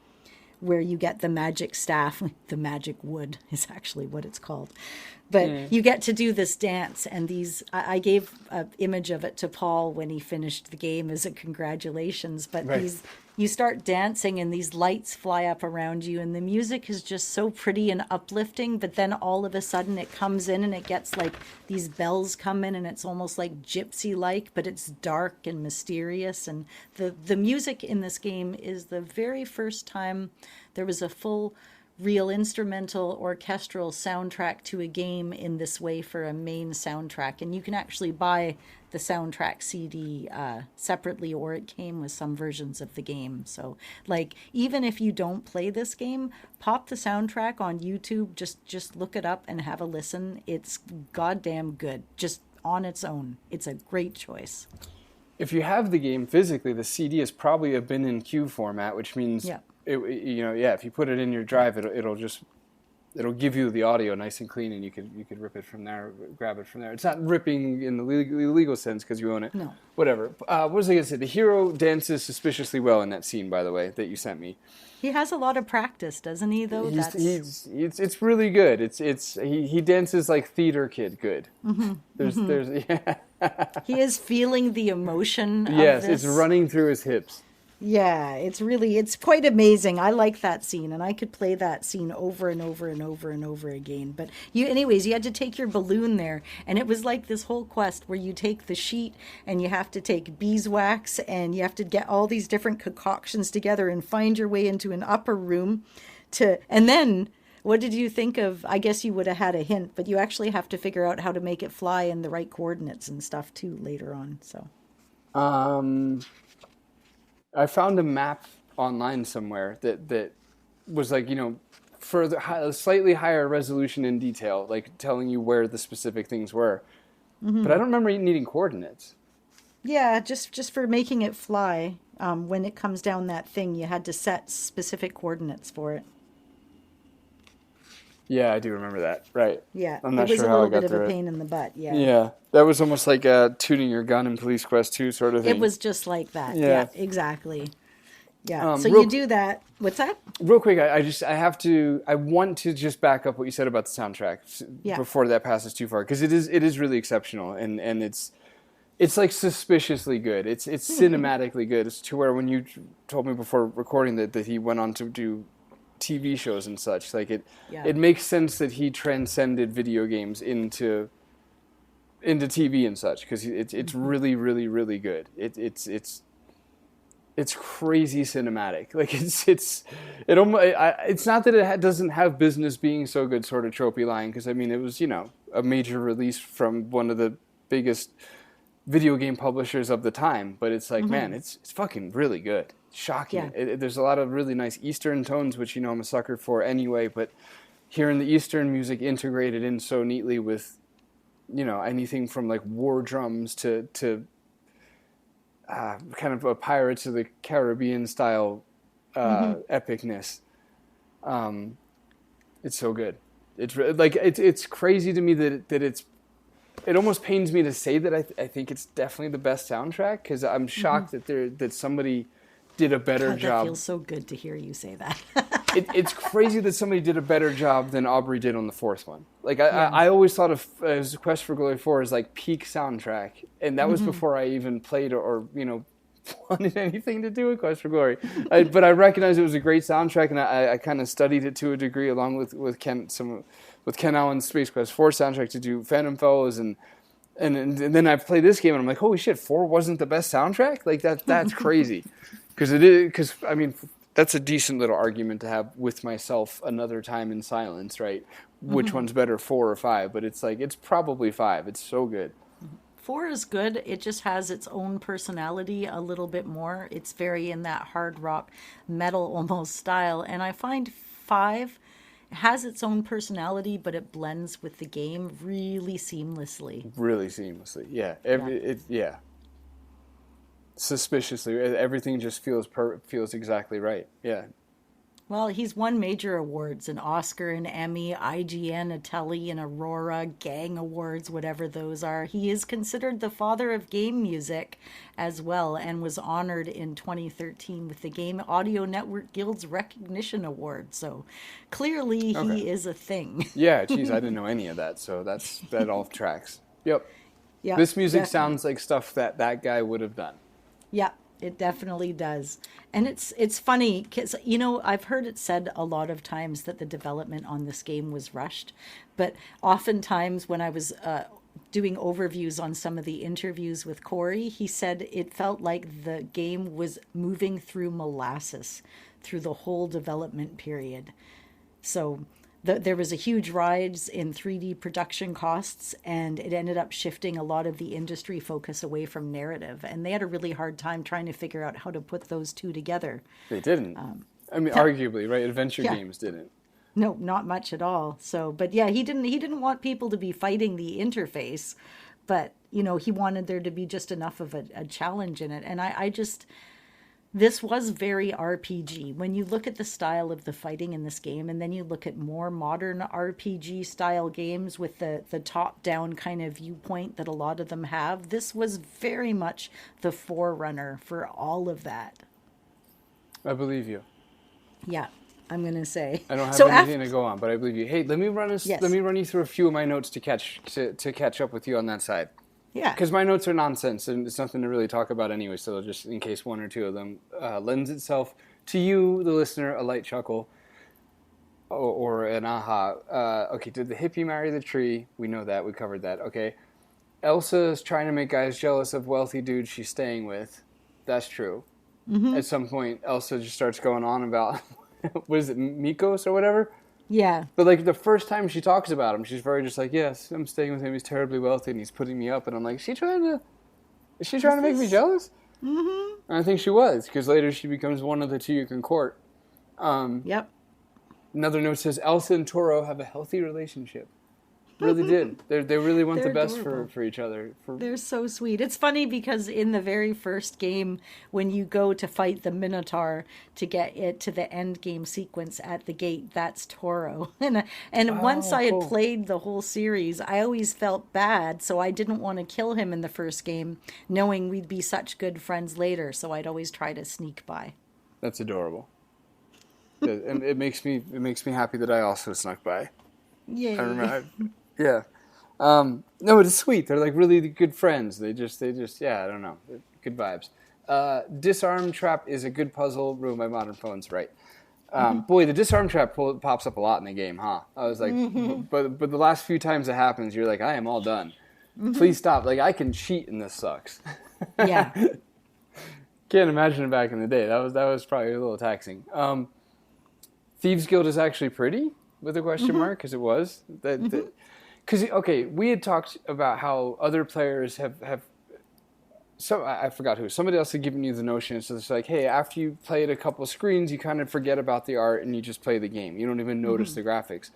where you get the magic staff. The magic wood is actually what it's called. But you get to do this dance, and I gave an image of it to Paul when he finished the game as a congratulations. But you start dancing, and these lights fly up around you, and the music is just so pretty and uplifting. But then all of a sudden it comes in, and it gets like these bells come in, and it's almost like gypsy-like, but it's dark and mysterious. And the music in this game is the very first time there was a full real instrumental orchestral soundtrack to a game in this way for a main soundtrack. And you can actually buy the soundtrack CD separately, or it came with some versions of the game. So like, even if you don't play this game, pop the soundtrack on YouTube, just look it up and have a listen. It's goddamn good, just on its own. It's a great choice. If you have the game physically, the CD is probably a bin and queue format, which means if you put it in your drive, it'll just it'll give you the audio nice and clean, and you could rip it from there, grab it from there. It's not ripping in the legal sense because you own it. No. Whatever. What was I going to say? The hero dances suspiciously well in that scene, by the way, that you sent me. He has a lot of practice, doesn't he? Though it's really good. He dances like theater kid good. Mm-hmm. There's yeah. He is feeling the emotion. Yes, of this. it's running through his hips. Yeah, it's quite amazing. I like that scene, and I could play that scene over and over and over and over again. But you had to take your balloon there, and it was like this whole quest where you take the sheet and you have to take beeswax and you have to get all these different concoctions together and find your way into an upper room and then what did you think of? I guess you would have had a hint, but you actually have to figure out how to make it fly in the right coordinates and stuff too later on. So I found a map online somewhere that was like, for a slightly higher resolution and detail, like telling you where the specific things were. Mm-hmm. But I don't remember needing coordinates. Yeah, just for making it fly. When it comes down that thing, you had to set specific coordinates for it. Yeah, I do remember that. Right. Yeah, I'm not it was sure a how I little got bit of through a it. pain in the butt. Yeah. Yeah, that was almost like tuning your gun in Police Quest 2 sort of thing. It was just like that. Yeah. Yeah, exactly. Yeah. So real- you do that. What's that? Real quick, I want to just back up what you said about the soundtrack before that passes too far, because it is really exceptional, and it's like suspiciously good. It's cinematically good. It's to where when you told me before recording that he went on to do TV shows and such, like it makes sense that he transcended video games into TV and such, because it's really, really, really good. It's crazy cinematic. Like it's not that it doesn't have business being so good sort of tropey line, because I mean it was a major release from one of the biggest video game publishers of the time, but it's like man, it's fucking really good. Shocking. Yeah. There's a lot of really nice Eastern tones, which I'm a sucker for anyway, but hearing the Eastern music integrated in so neatly with anything from like war drums to kind of a Pirates of the Caribbean style epicness. It's so good. It's crazy to me that it almost pains me to say that I think it's definitely the best soundtrack, because I'm shocked that somebody did a better job. That feels so good to hear you say that. It's crazy that somebody did a better job than Aubrey did on the fourth one. Like I always thought of Quest for Glory 4 as like peak soundtrack, and that was before I even played or wanted anything to do with Quest for Glory. But I recognized it was a great soundtrack, and I kind of studied it to a degree along with Ken Allen's Space Quest 4 soundtrack to do Phantom Fellows, and then I played this game and I'm like, holy shit, 4 wasn't the best soundtrack? Like that's crazy. Because I mean, that's a decent little argument to have with myself another time in silence, right? Which one's better, 4 or 5? But it's like, it's probably 5. It's so good. 4 is good. It just has its own personality a little bit more. It's very in that hard rock metal almost style. And I find 5 has its own personality, but it blends with the game really seamlessly. Really seamlessly, yeah. Yeah. Suspiciously, everything just feels exactly right. Yeah. Well, he's won major awards, an Oscar, an Emmy, IGN, a Telly, an Aurora, Gang Awards, whatever those are. He is considered the father of game music as well, and was honored in 2013 with the Game Audio Network Guild's Recognition Award. So clearly he is a thing. Yeah, geez, I didn't know any of that, so that all tracks. Yep. Yeah. This music sounds like stuff that guy would have done. Yeah, it definitely does. And it's funny because, I've heard it said a lot of times that the development on this game was rushed. But oftentimes when I was doing overviews on some of the interviews with Corey, he said it felt like the game was moving through molasses through the whole development period. So there was a huge rise in 3D production costs, and it ended up shifting a lot of the industry focus away from narrative. And they had a really hard time trying to figure out how to put those two together. They didn't. Arguably, right? Adventure games didn't. No, not much at all. So, but yeah, he didn't want people to be fighting the interface, but he wanted there to be just enough of a challenge in it. And This was very RPG. When you look at the style of the fighting in this game, and then you look at more modern RPG style games with the top down kind of viewpoint that a lot of them have, this was very much the forerunner for all of that. I believe you. Yeah, I'm gonna say. I don't have anything to go on, but I believe you. Hey, let me run you through a few of my notes to catch up with you on that side. Yeah. Because my notes are nonsense, and it's nothing to really talk about anyway, so just in case one or two of them lends itself to you, the listener, a light chuckle or an aha. Okay, did the hippie marry the tree? We know that. We covered that. Okay. Elsa is trying to make guys jealous of wealthy dudes she's staying with. That's true. Mm-hmm. At some point, Elsa just starts going on about, what is it, Mikos or whatever? Yeah. But, like, the first time she talks about him, she's very just like, yes, I'm staying with him. He's terribly wealthy, and he's putting me up. And I'm like, is she trying to make me jealous? Mm-hmm. And I think she was, because later she becomes one of the two you can court. Yep. Another note says, Elsa and Toro have a healthy relationship. Really did. They really want the best for each other. They're so sweet. It's funny because in the very first game, when you go to fight the Minotaur to get it to the end game sequence at the gate, that's Toro. And once I had played the whole series, I always felt bad, so I didn't want to kill him in the first game, knowing we'd be such good friends later. So I'd always try to sneak by. That's adorable. And it makes me happy that I also snuck by. Yay. I remember. Yeah. No, it's sweet. They're like really good friends. They just, yeah, I don't know. Good vibes. Disarm trap is a good puzzle ruined by modern phones, right? Boy, the disarm trap pops up a lot in the game, huh? I was like, but the last few times it happens, you're like, I am all done. Please stop. Like, I can cheat and this sucks. Yeah. Can't imagine it back in the day. That was probably a little taxing. Thieves Guild is actually pretty, with a question mark, because it was. Because, okay, we had talked about how other players have so I forgot who. Somebody else had given you the notion. So it's like, hey, after you played a couple screens, you kind of forget about the art and you just play the game. You don't even notice the graphics.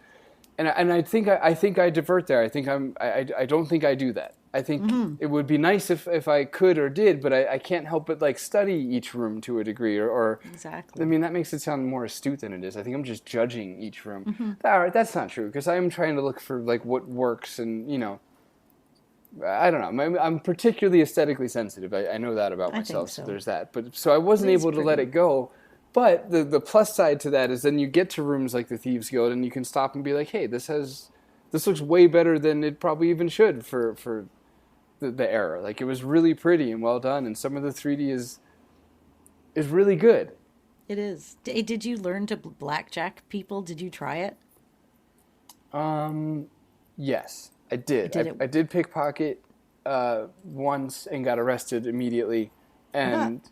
And I think I divert there. I don't think I do that. I think it would be nice if I could or did, but I can't help but like study each room to a degree or Exactly. I mean, that makes it sound more astute than it is. I think I'm just judging each room. That's not true, because I'm trying to look for like what works, and I don't know. I'm particularly aesthetically sensitive. I know that about myself, so there's that. But so I wasn't able to let it go. But the plus side to that is then you get to rooms like the Thieves Guild and you can stop and be like, hey, this looks way better than it probably even should for the era. Like, it was really pretty and well done, and some of the 3D is really good. It is. Did you learn to blackjack people? Did you try it? Yes, I did. I did pickpocket once and got arrested immediately, and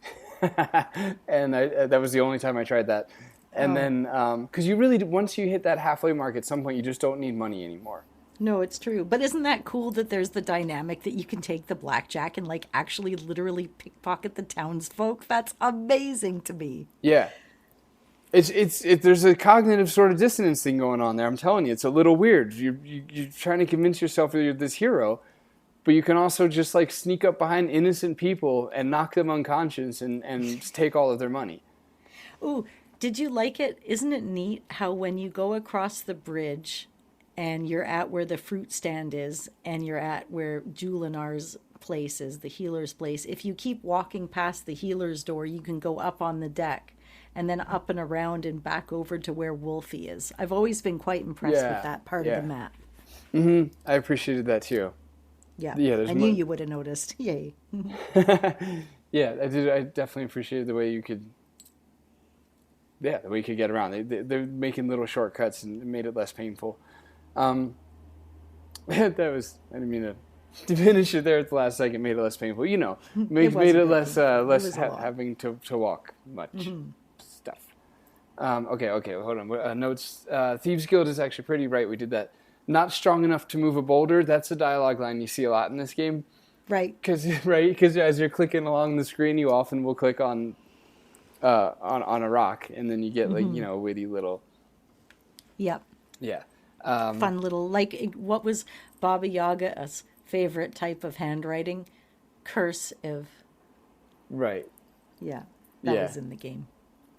and that was the only time I tried that. And then because you really, once you hit that halfway mark, at some point you just don't need money anymore. No, it's true. But isn't that cool that there's the dynamic that you can take the blackjack and like actually literally pickpocket the townsfolk? That's amazing to me. Yeah. There's a cognitive sort of dissonance thing going on there. I'm telling you, it's a little weird. You're trying to convince yourself that you're this hero, but you can also just like sneak up behind innocent people and knock them unconscious and take all of their money. Ooh, did you like it? Isn't it neat how when you go across the bridge and you're at where the fruit stand is and you're at where Julinar's place is, the healer's place, if you keep walking past the healer's door, you can go up on the deck and then up and around and back over to where Wolfie is. I've always been quite impressed with that part of the map. Mm-hmm. I appreciated that too. Yeah, I knew you would have noticed. Yay. Yeah, I did. I definitely appreciated the way you could get around. They're making little shortcuts and it made it less painful. I didn't mean to finish it there at the last second. Made it less painful. Made it less having to walk much stuff. Okay, hold on. Notes. Thieves Guild is actually pretty right. We did that. Not strong enough to move a boulder. That's a dialogue line you see a lot in this game. Right. Because as you're clicking along the screen, you often will click on a rock, and then you get a witty little. Yep. Yeah. Fun little, like, what was Baba Yaga's favorite type of handwriting? Cursive. Right. Yeah. that Yeah. was in the game.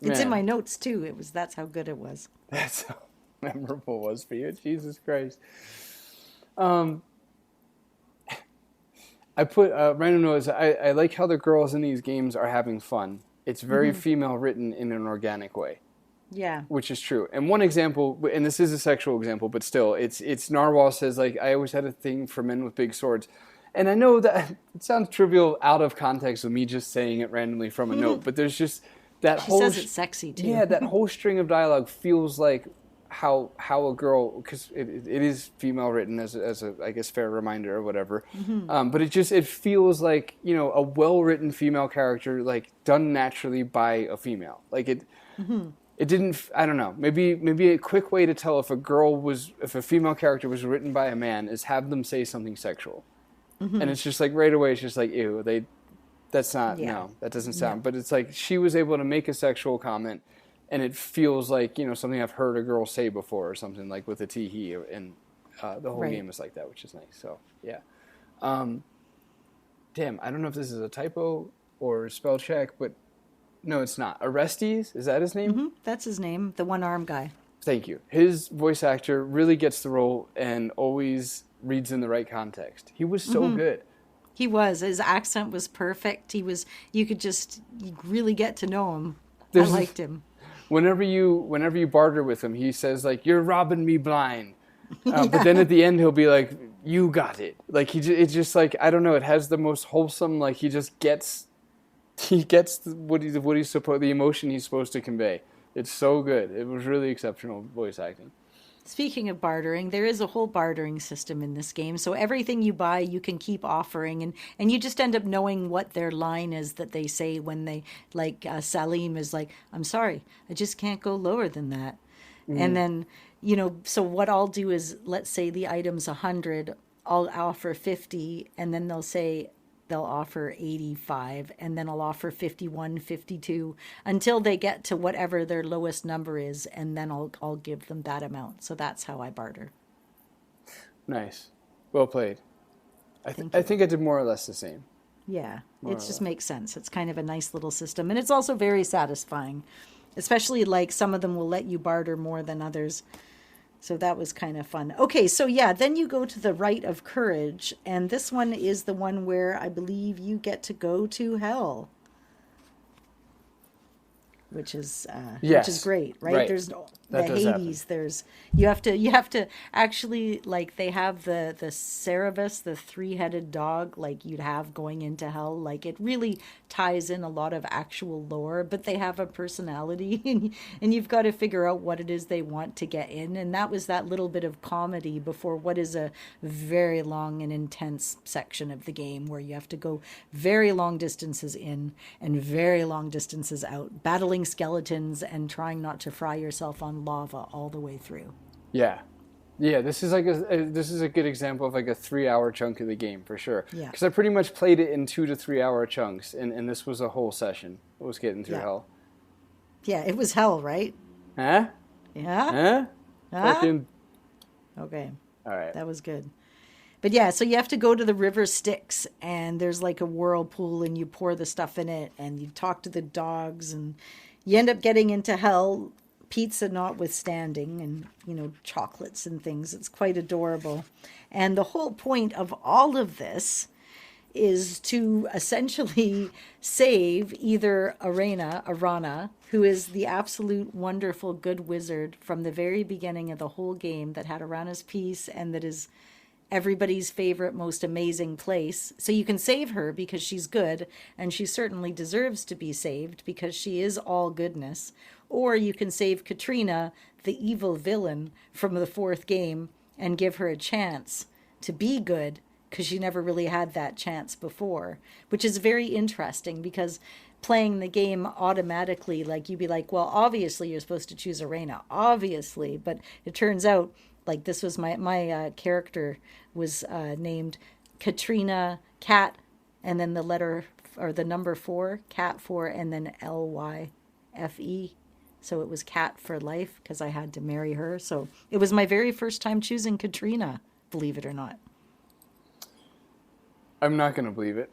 It's in Man. my notes too. That's how good it was. That's how memorable it was for you. Jesus Christ. I put random notes. I like how the girls in these games are having fun. It's very female written in an organic way. Yeah. Which is true. And one example, and this is a sexual example, but still, it's Narwhal says, like, I always had a thing for men with big swords. And I know that it sounds trivial out of context with me just saying it randomly from a note, but there's just that She whole... says it's sexy too. Yeah, that whole string of dialogue feels like how a girl, because it is female written as a I guess fair reminder or whatever, but it feels like, you know, a well written female character, like done naturally by a female. Like it didn't, I don't know, maybe a quick way to tell if a female character was written by a man is have them say something sexual, and it's just like right away it's just like, ew, that's not, no, that doesn't sound, but it's like she was able to make a sexual comment. And it feels like, you know, something I've heard a girl say before or something, like with a tee-hee. And the whole game is like that, which is nice. So, yeah. Damn, I don't know if this is a typo or spell check, but no, it's not. Orestes, is that his name? That's his name, the one-arm guy. Thank you. His voice actor really gets the role and always reads in the right context. He was so good. He was. His accent was perfect. You could just really get to know him. I liked him. Whenever you barter with him, he says, like, you're robbing me blind. But then at the end, he'll be like, you got it. Like, it's just like, I don't know, it has the most wholesome, like, he gets the emotion he's supposed to convey. It's so good. It was really exceptional voice acting. Speaking of bartering, there is a whole bartering system in this game. So everything you buy, you can keep offering. And you just end up knowing what their line is that they say when they, like Salim is like, I'm sorry, I just can't go lower than that. And then, you know, so what I'll do is, let's say the item's 100, I'll offer 50, and then they'll offer 85, and then I'll offer 51, 52, until they get to whatever their lowest number is, and then I'll give them that amount. So that's how I barter. Nice. Well played. I think I did more or less the same. Yeah, it just makes sense. It's kind of a nice little system, and it's also very satisfying, especially like some of them will let you barter more than others. So that was kind of fun. Okay, so yeah, then you go to the Rite of Courage, and this one is the one where I believe you get to go to hell, which is great, right? There's the Hades. There's you have to actually, like, they have the Cerberus, the 3-headed dog, like you'd have going into hell. Like, it really ties in a lot of actual lore, but they have a personality, and you've got to figure out what it is they want to get in. And that was that little bit of comedy before what is a very long and intense section of the game, where you have to go very long distances in and very long distances out, battling skeletons and trying not to fry yourself on lava all the way through. Yeah, this is a good example of like a 3-hour chunk of the game for sure. Yeah, because I pretty much played it in 2 to 3 hour chunks, and this was a whole session. It was getting through hell. Yeah, it was hell, right? Huh? Yeah. Huh? Fucking... Okay. All right. That was good. But yeah, so you have to go to the river Styx, and there's like a whirlpool, and you pour the stuff in it, and you talk to the dogs, and you end up getting into hell, pizza notwithstanding, and, you know, chocolates and things. It's quite adorable. And the whole point of all of this is to essentially save either Arana, who is the absolute wonderful good wizard from the very beginning of the whole game, that had Arana's piece and that is everybody's favorite, most amazing place. So you can save her because she's good, and she certainly deserves to be saved because she is all goodness. Or you can save Katrina, the evil villain from the 4th game, and give her a chance to be good, because she never really had that chance before, which is very interesting, because playing the game automatically, like, you'd be like, well, obviously you're supposed to choose Arena, obviously, but it turns out, like, this was my character was named Katrina Cat, and then the letter, or the number 4, Cat 4, and then Lyfe. So it was Cat for life, because I had to marry her. So it was my very first time choosing Katrina, believe it or not. I'm not going to believe it,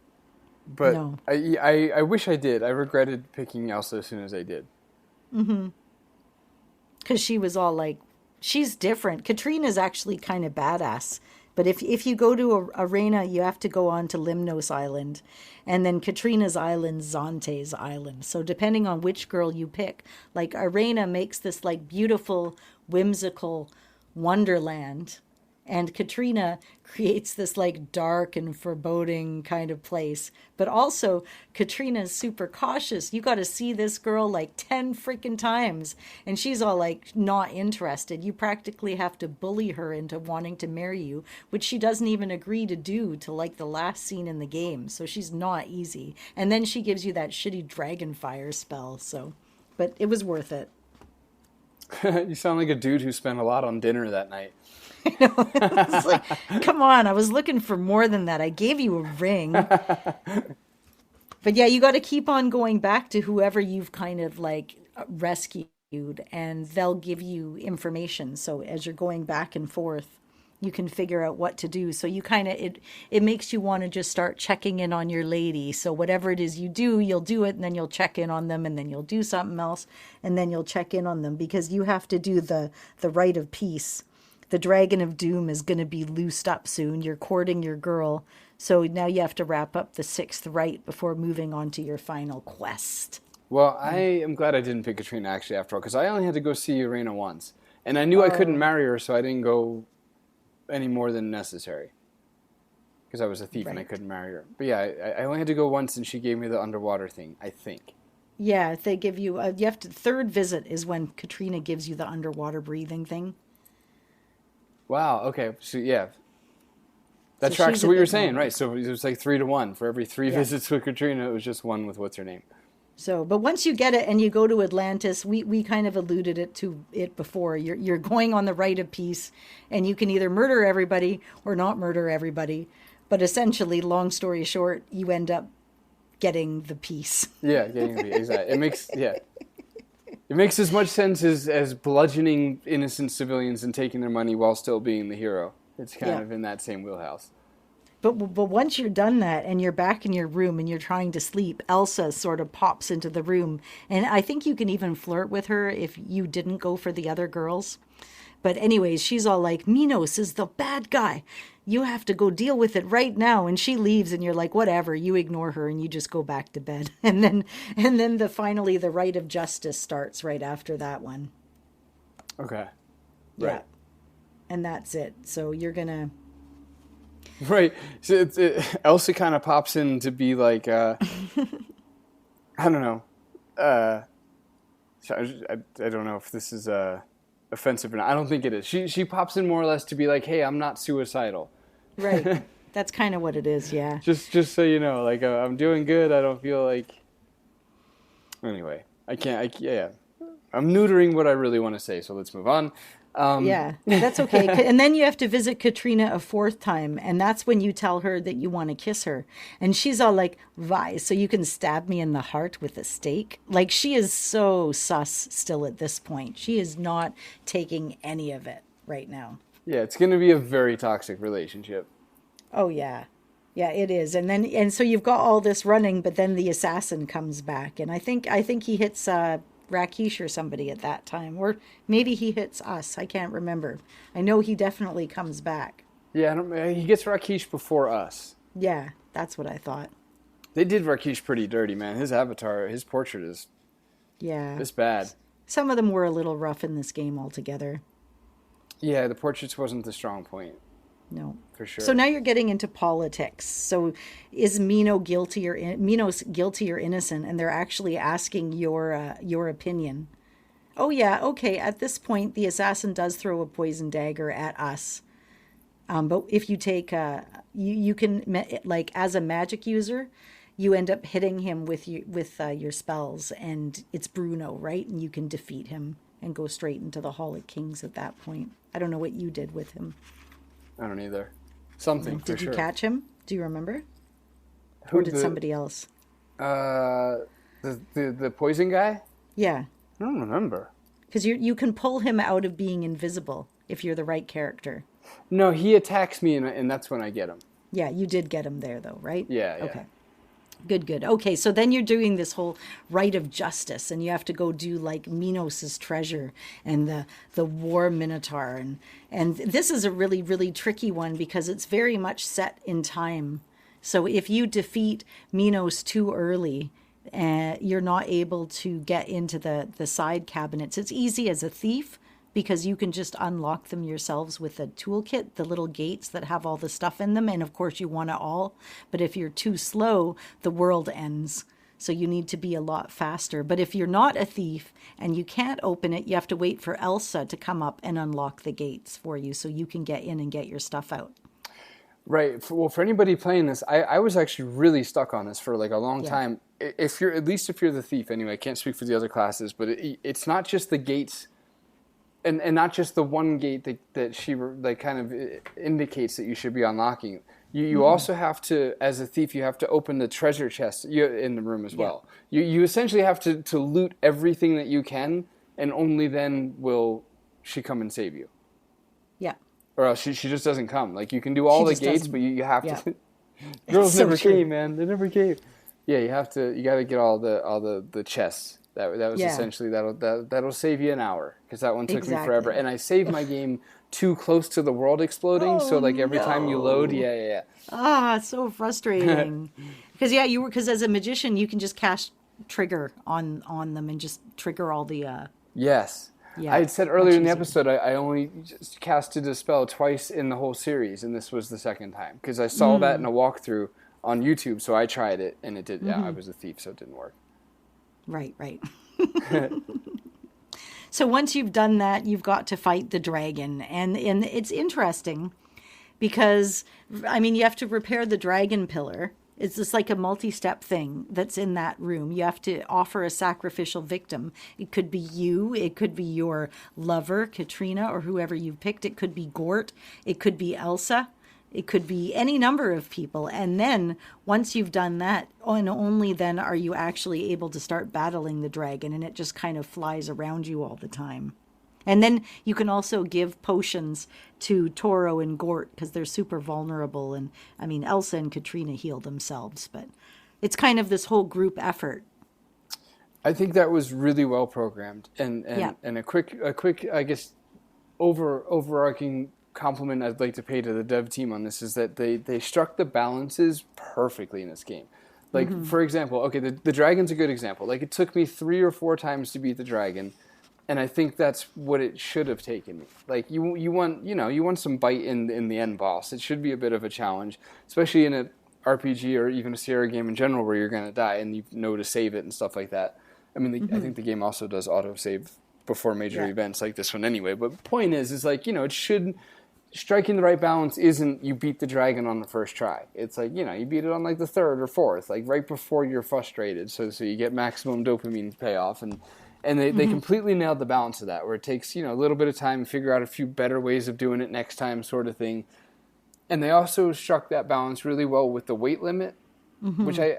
But No. I wish I did. I regretted picking Elsa as soon as I did. Because she was all like, she's different. Katrina's actually kind of badass. But if you go to Arena, you have to go on to Limnos Island. And then Katrina's island, Zonte's island. So depending on which girl you pick, like Arena makes this like beautiful, whimsical wonderland. And Katrina creates this like dark and foreboding kind of place. But also, Katrina's super cautious. You got to see this girl like 10 freaking times. And she's all like not interested. You practically have to bully her into wanting to marry you, which she doesn't even agree to do till like the last scene in the game. So she's not easy. And then she gives you that shitty dragon fire spell. So, but it was worth it. You sound like a dude who spent a lot on dinner that night. It's like, come on, I was looking for more than that. I gave you a ring. But yeah, you got to keep on going back to whoever you've kind of like rescued, and they'll give you information. So as you're going back and forth, you can figure out what to do. So you kind of, it makes you want to just start checking in on your lady. So whatever it is you do, you'll do it, and then you'll check in on them, and then you'll do something else, and then you'll check in on them, because you have to do the rite of peace. The Dragon of Doom is going to be loosed up soon. You're courting your girl. So now you have to wrap up the 6th rite before moving on to your final quest. Well, I am glad I didn't pick Katrina, actually, after all, because I only had to go see Irena once. And I knew I couldn't marry her, so I didn't go any more than necessary. Because I was a thief and I couldn't marry her. But yeah, I only had to go once, and she gave me the underwater thing, I think. Yeah, they give you, you have to, third visit is when Katrina gives you the underwater breathing thing. Wow, okay, so yeah. That So tracks she's to a what you're bit saying, more- right? So it was like 3-1. For every 3 visits with Katrina, it was just 1 with what's her name. So, but once you get it and you go to Atlantis, we kind of alluded to it before. You're going on the rite of peace, and you can either murder everybody or not murder everybody. But essentially, long story short, you end up getting the peace. Yeah, getting the exactly. It makes as much sense as bludgeoning innocent civilians and taking their money while still being the hero. It's kind of in that same wheelhouse. But once you're done that and you're back in your room and you're trying to sleep, Elsa sort of pops into the room. And I think you can even flirt with her if you didn't go for the other girls. But anyways, she's all like, Minos is the bad guy. You have to go deal with it right now. And she leaves, and you're like, whatever. You ignore her and you just go back to bed. And then finally the rite of justice starts right after that one. Okay. Yeah. Right. And that's it. So you're gonna. Right. So Elsa kind of pops in to be like, I don't know. So I don't know if this is offensive or not. I don't think it is. She pops in more or less to be like, hey, I'm not suicidal. Right. That's kind of what it is. Yeah. Just so you know, like I'm doing good. I don't feel like. Anyway, yeah. I'm neutering what I really want to say. So let's move on. Yeah, that's okay. And then you have to visit Katrina a 4th time, and that's when you tell her that you want to kiss her. And she's all like, "Why? So you can stab me in the heart with a stake?" Like, she is so sus still at this point. She is not taking any of it right now. Yeah, it's going to be a very toxic relationship. Oh yeah. Yeah, it is. And so you've got all this running, but then the assassin comes back, and I think he hits Rakesh or somebody at that time, or maybe he hits us. I can't remember. I know he definitely comes back. Yeah, he gets Rakesh before us. Yeah, that's what I thought. They did Rakesh pretty dirty, man. His avatar, his portrait is it's bad. Some of them were a little rough in this game altogether. Yeah, the portraits wasn't the strong point. No, for sure. So now you're getting into politics. So is Minos guilty or innocent? And they're actually asking your opinion. Oh yeah, okay. At this point, the assassin does throw a poison dagger at us. But if you take you can, like, as a magic user, you end up hitting him with your spells, and it's Bruno, right? And you can defeat him and go straight into the Hall of Kings at that point. I don't know what you did with him. I don't either. Something, for sure. Did you catch him? Do you remember? Or did somebody else? The poison guy? Yeah. I don't remember. Because you can pull him out of being invisible if you're the right character. No, he attacks me, and that's when I get him. Yeah, you did get him there, though, right? Yeah. Okay. Good, good. Okay, so then you're doing this whole rite of justice, and you have to go do like Minos's treasure and the war minotaur, and this is a really really tricky one because it's very much set in time. So if you defeat Minos too early, you're not able to get into the side cabinets. It's easy as a thief because you can just unlock them yourselves with a toolkit, the little gates that have all the stuff in them. And of course, you want it all. But if you're too slow, the world ends. So you need to be a lot faster. But if you're not a thief and you can't open it, you have to wait for Elsa to come up and unlock the gates for you so you can get in and get your stuff out. Right. Well, for anybody playing this, I was actually really stuck on this for like a long time. If you're the thief anyway, I can't speak for the other classes, but it's not just the gates. And not just the one gate that she like kind of indicates that you should be unlocking. You also have to, as a thief, you have to open the treasure chest in the room as well. You essentially have to loot everything that you can, and only then will she come and save you. Yeah. Or else she just doesn't come. Like you can do all the gates, but you have to. Girls never came, man. They never came. Yeah, you got to get all the chests. That was essentially that'll save you an hour because that one took me forever, and I saved my game too close to the world exploding. So like every time you load, it's so frustrating. Because as a magician you can just cast trigger on them and just trigger all the. Yes. Yeah, I had said earlier in the episode I only just casted a spell twice in the whole series, and this was the second time because I saw that in a walkthrough on YouTube, so I tried it and it did. Yeah, I was a thief, so it didn't work. Right. So once you've done that, you've got to fight the dragon. And it's interesting because, I mean, you have to repair the dragon pillar. It's just like a multi-step thing that's in that room. You have to offer a sacrificial victim. It could be you. It could be your lover, Katrina, or whoever you've picked. It could be Gort. It could be Elsa. It could be any number of people. And then once you've done that, and only then are you actually able to start battling the dragon, and it just kind of flies around you all the time. And then you can also give potions to Toro and Gort because they're super vulnerable. And I mean, Elsa and Katrina heal themselves, but it's kind of this whole group effort. I think that was really well programmed, and a quick I guess overarching compliment I'd like to pay to the dev team on this is that they struck the balances perfectly in this game. Like for example, okay, the dragon's a good example. Like it took me 3 or 4 times to beat the dragon, and I think that's what it should have taken me. Like you want some bite in the end boss. It should be a bit of a challenge, especially in a RPG or even a Sierra game in general where you're going to die and you know to save it and stuff like that. I mean, I think the game also does autosave before major events like this one anyway. But point is like, it should. Striking the right balance isn't you beat the dragon on the first try. It's like, you beat it on like the 3rd or 4th, like right before you're frustrated. So you get maximum dopamine payoff. And they completely nailed the balance of that, where it takes, a little bit of time to figure out a few better ways of doing it next time sort of thing. And they also struck that balance really well with the weight limit, which I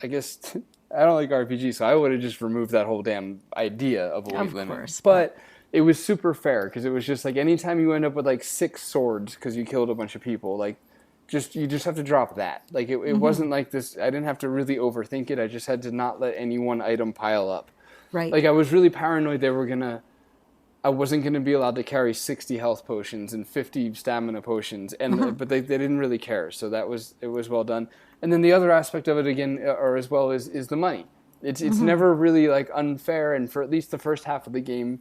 guess I don't like RPG, so I would have just removed that whole damn idea of a weight limit. Course, but it was super fair because it was just like anytime you end up with like 6 swords because you killed a bunch of people, like you just have to drop that. Like it wasn't like this. I didn't have to really overthink it. I just had to not let any one item pile up. Right. Like I was really paranoid I wasn't gonna be allowed to carry 60 health potions and 50 stamina potions, and but they didn't really care. So it was well done. And then the other aspect of it again, or as well, is the money. It's never really like unfair, and for at least the first half of the game.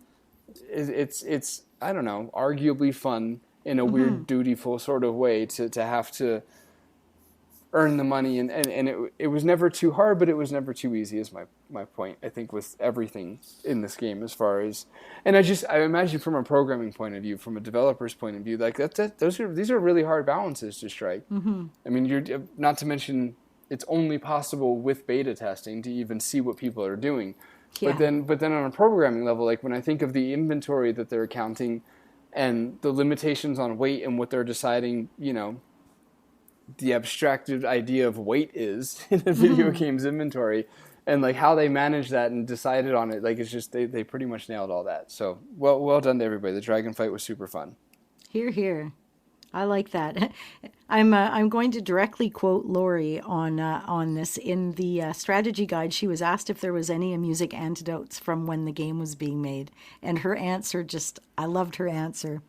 It's I don't know, arguably fun in a weird dutiful sort of way to have to earn the money, and it was never too hard, but it was never too easy is my point, I think, with everything in this game as far as, and I imagine from a programming point of view, from a developer's point of view, like these are really hard balances to strike. I mean, you're not to mention it's only possible with beta testing to even see what people are doing. Yeah. But then on a programming level, like when I think of the inventory that they're counting and the limitations on weight and what they're deciding, the abstracted idea of weight is in a video game's inventory, and like how they managed that and decided on it, like it's just they pretty much nailed all that. So well done to everybody. The dragon fight was super fun. Hear, hear. I like that. I'm going to directly quote Lori on this. In the strategy guide, she was asked if there was any amusing anecdotes from when the game was being made, and her answer I loved her answer.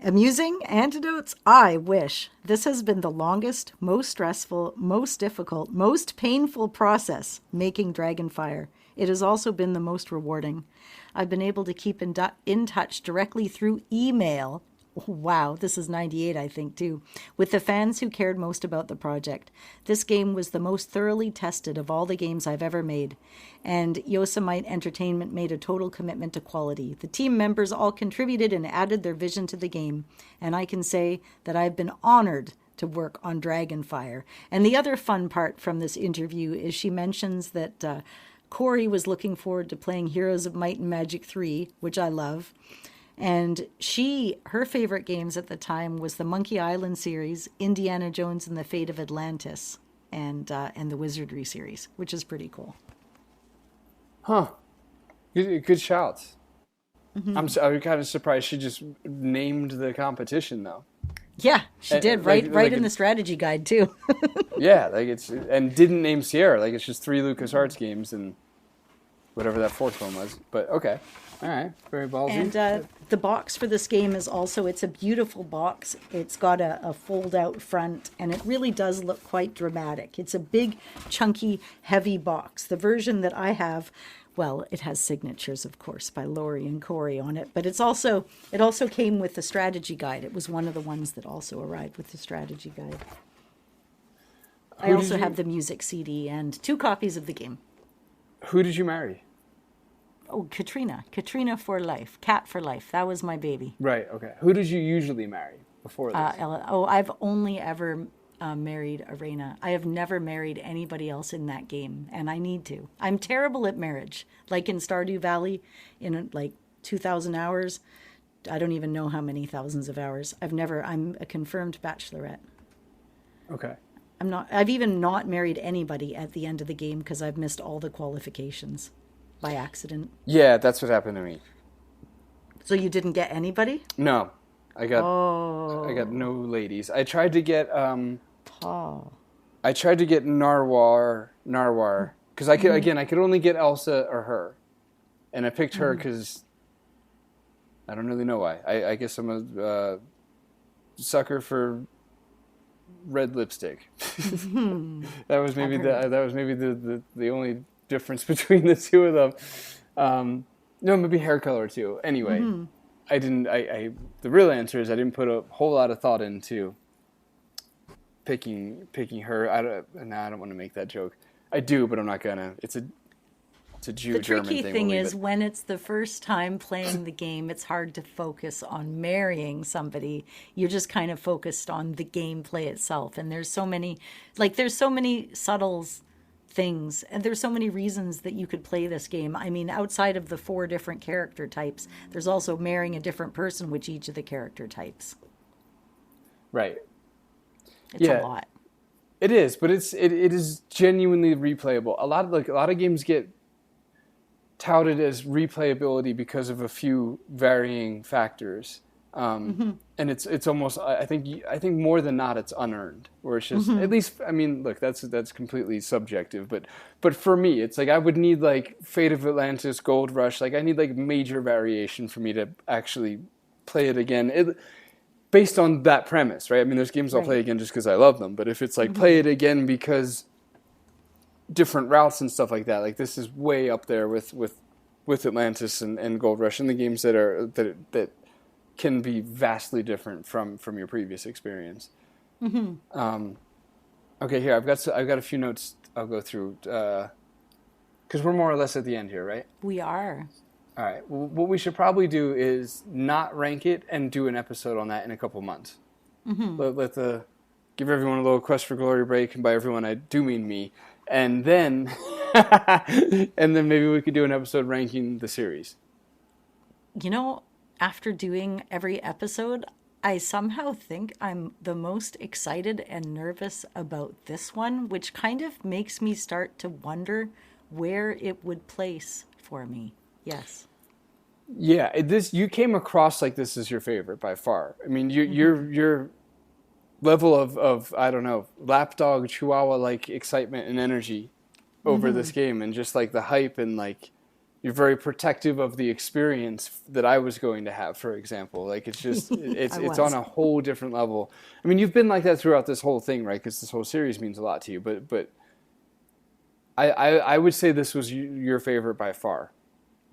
Amusing anecdotes? I wish. This has been the longest, most stressful, most difficult, most painful process making Dragonfire. It has also been the most rewarding. I've been able to keep in touch directly through email. Wow, this is 98, I think, too, with the fans who cared most about the project. This game was the most thoroughly tested of all the games I've ever made, and Yosemite Entertainment made a total commitment to quality. The team members all contributed and added their vision to the game, and I can say that I've been honored to work on Dragonfire. And the other fun part from this interview is she mentions that Corey was looking forward to playing Heroes of Might and Magic 3, which I love. And her favorite games at the time was the Monkey Island series, Indiana Jones and the Fate of Atlantis, and the Wizardry series, which is pretty cool. Huh. Good shouts. Mm-hmm. I'm kind of surprised she just named the competition, though. Yeah, she did. Right in the strategy guide, too. Yeah, and didn't name Sierra. Like, it's just 3 LucasArts games and whatever that 4th one was. But, okay. All right, very ballsy. And the box for this game is also, it's a beautiful box. It's got a fold-out front, and it really does look quite dramatic. It's a big, chunky, heavy box. The version that I have, well, it has signatures, of course, by Lori and Corey on it, but it also came with the strategy guide. It was one of the ones that also arrived with the strategy guide. I also have the music CD and 2 copies of the game. Who did you marry? Oh, Katrina for life. Cat for life. That was my baby. Right, okay. Who did you usually marry before this? I've only ever married Arena. I have never married anybody else in that game, and I need to. I'm terrible at marriage. Like in Stardew Valley, in like 2,000 hours. I don't even know how many thousands of hours. I'm a confirmed bachelorette. Okay. I've even not married anybody at the end of the game because I've missed all the qualifications. By accident. Yeah, that's what happened to me. So you didn't get anybody? No, I got no ladies. I tried to get Paul. I tried to get Narwhal because I could only get Elsa or her, and I picked her because I don't really know why. I guess I'm a sucker for red lipstick. That was maybe the only difference between the two of them. No, maybe hair color too. Anyway, the real answer is I didn't put a whole lot of thought into picking her. I don't want to make that joke. I do, but I'm not gonna. It's a Jew-German thing. The tricky thing is when it's the first time playing the game, it's hard to focus on marrying somebody. You're just kind of focused on the gameplay itself, and there's so many subtle things, and there's so many reasons that you could play this game. I mean, outside of the 4 different character types, there's also marrying a different person with each of the character types. Right. It's a lot. It is, but it is genuinely replayable. A lot of games get touted as replayability because of a few varying factors. And it's almost, I think more than not, it's unearned, or it's just, at least, I mean, look, that's completely subjective, but for me, it's like, I would need like Fate of Atlantis, Gold Rush, like I need like major variation for me to actually play it again, based on that premise, right? I mean, there's games I'll play again just because I love them, but if it's like, play it again because different routes and stuff like that, like this is way up there with Atlantis and Gold Rush, and the games that can be vastly different from your previous experience. Okay, here I've got a few notes I'll go through because we're more or less at the end here, right? We are. All right. Well, what we should probably do is not rank it and do an episode on that in a couple months. Give everyone a little Quest for Glory break, and by everyone I do mean me, and then maybe we could do an episode ranking the series. You know, after doing every episode, I somehow think I'm the most excited and nervous about this one, which kind of makes me start to wonder where it would place for me. Yes. Yeah, you came across like this is your favorite by far. I mean, you're level of I don't know, lapdog chihuahua like excitement and energy over this game, and just like the hype, and like you're very protective of the experience that I was going to have, for example. Like it's just it's on a whole different level. I mean, you've been like that throughout this whole thing, right? Because this whole series means a lot to you, but I would say this was your favorite by far.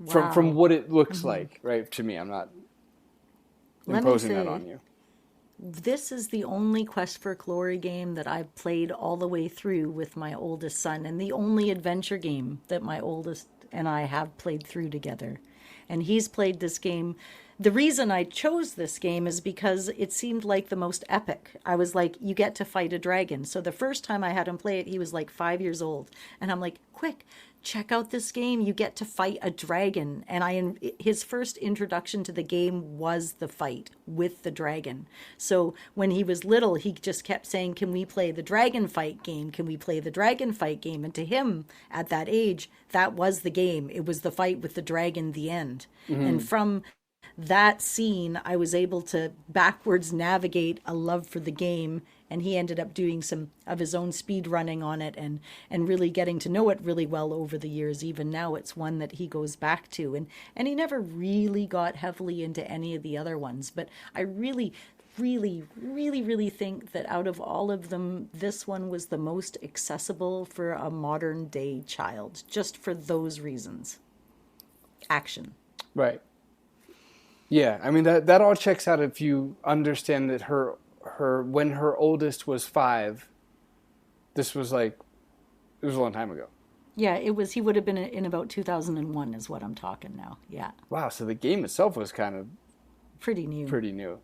Wow. From what it looks like, right? To me, I'm not imposing that on you. This is the only Quest for Glory game that I've played all the way through with my oldest son, and the only adventure game that my oldest and I have played through together. And he's played this game. The reason I chose this game is because it seemed like the most epic. I was like, you get to fight a dragon. So the first time I had him play it, he was like 5 years old. And I'm like, quick, check out this game. You get to fight a dragon. And his first introduction to the game was the fight with the dragon. So when he was little, he just kept saying, can we play the dragon fight game? Can we play the dragon fight game? And to him at that age, that was the game. It was the fight with the dragon, the end. And from that scene, I was able to backwards navigate a love for the game, and he ended up doing some of his own speed running on it and really getting to know it really well over the years. Even now, it's one that he goes back to, and he never really got heavily into any of the other ones. But I really think that out of all of them, this one was the most accessible for a modern day child, just for those reasons. Action. Right. Yeah, I mean that all checks out if you understand that her when her oldest was 5, this was like, it was a long time ago. Yeah, it was. He would have been in about 2001 is what I'm talking now. Yeah. Wow, so the game itself was kind of pretty new.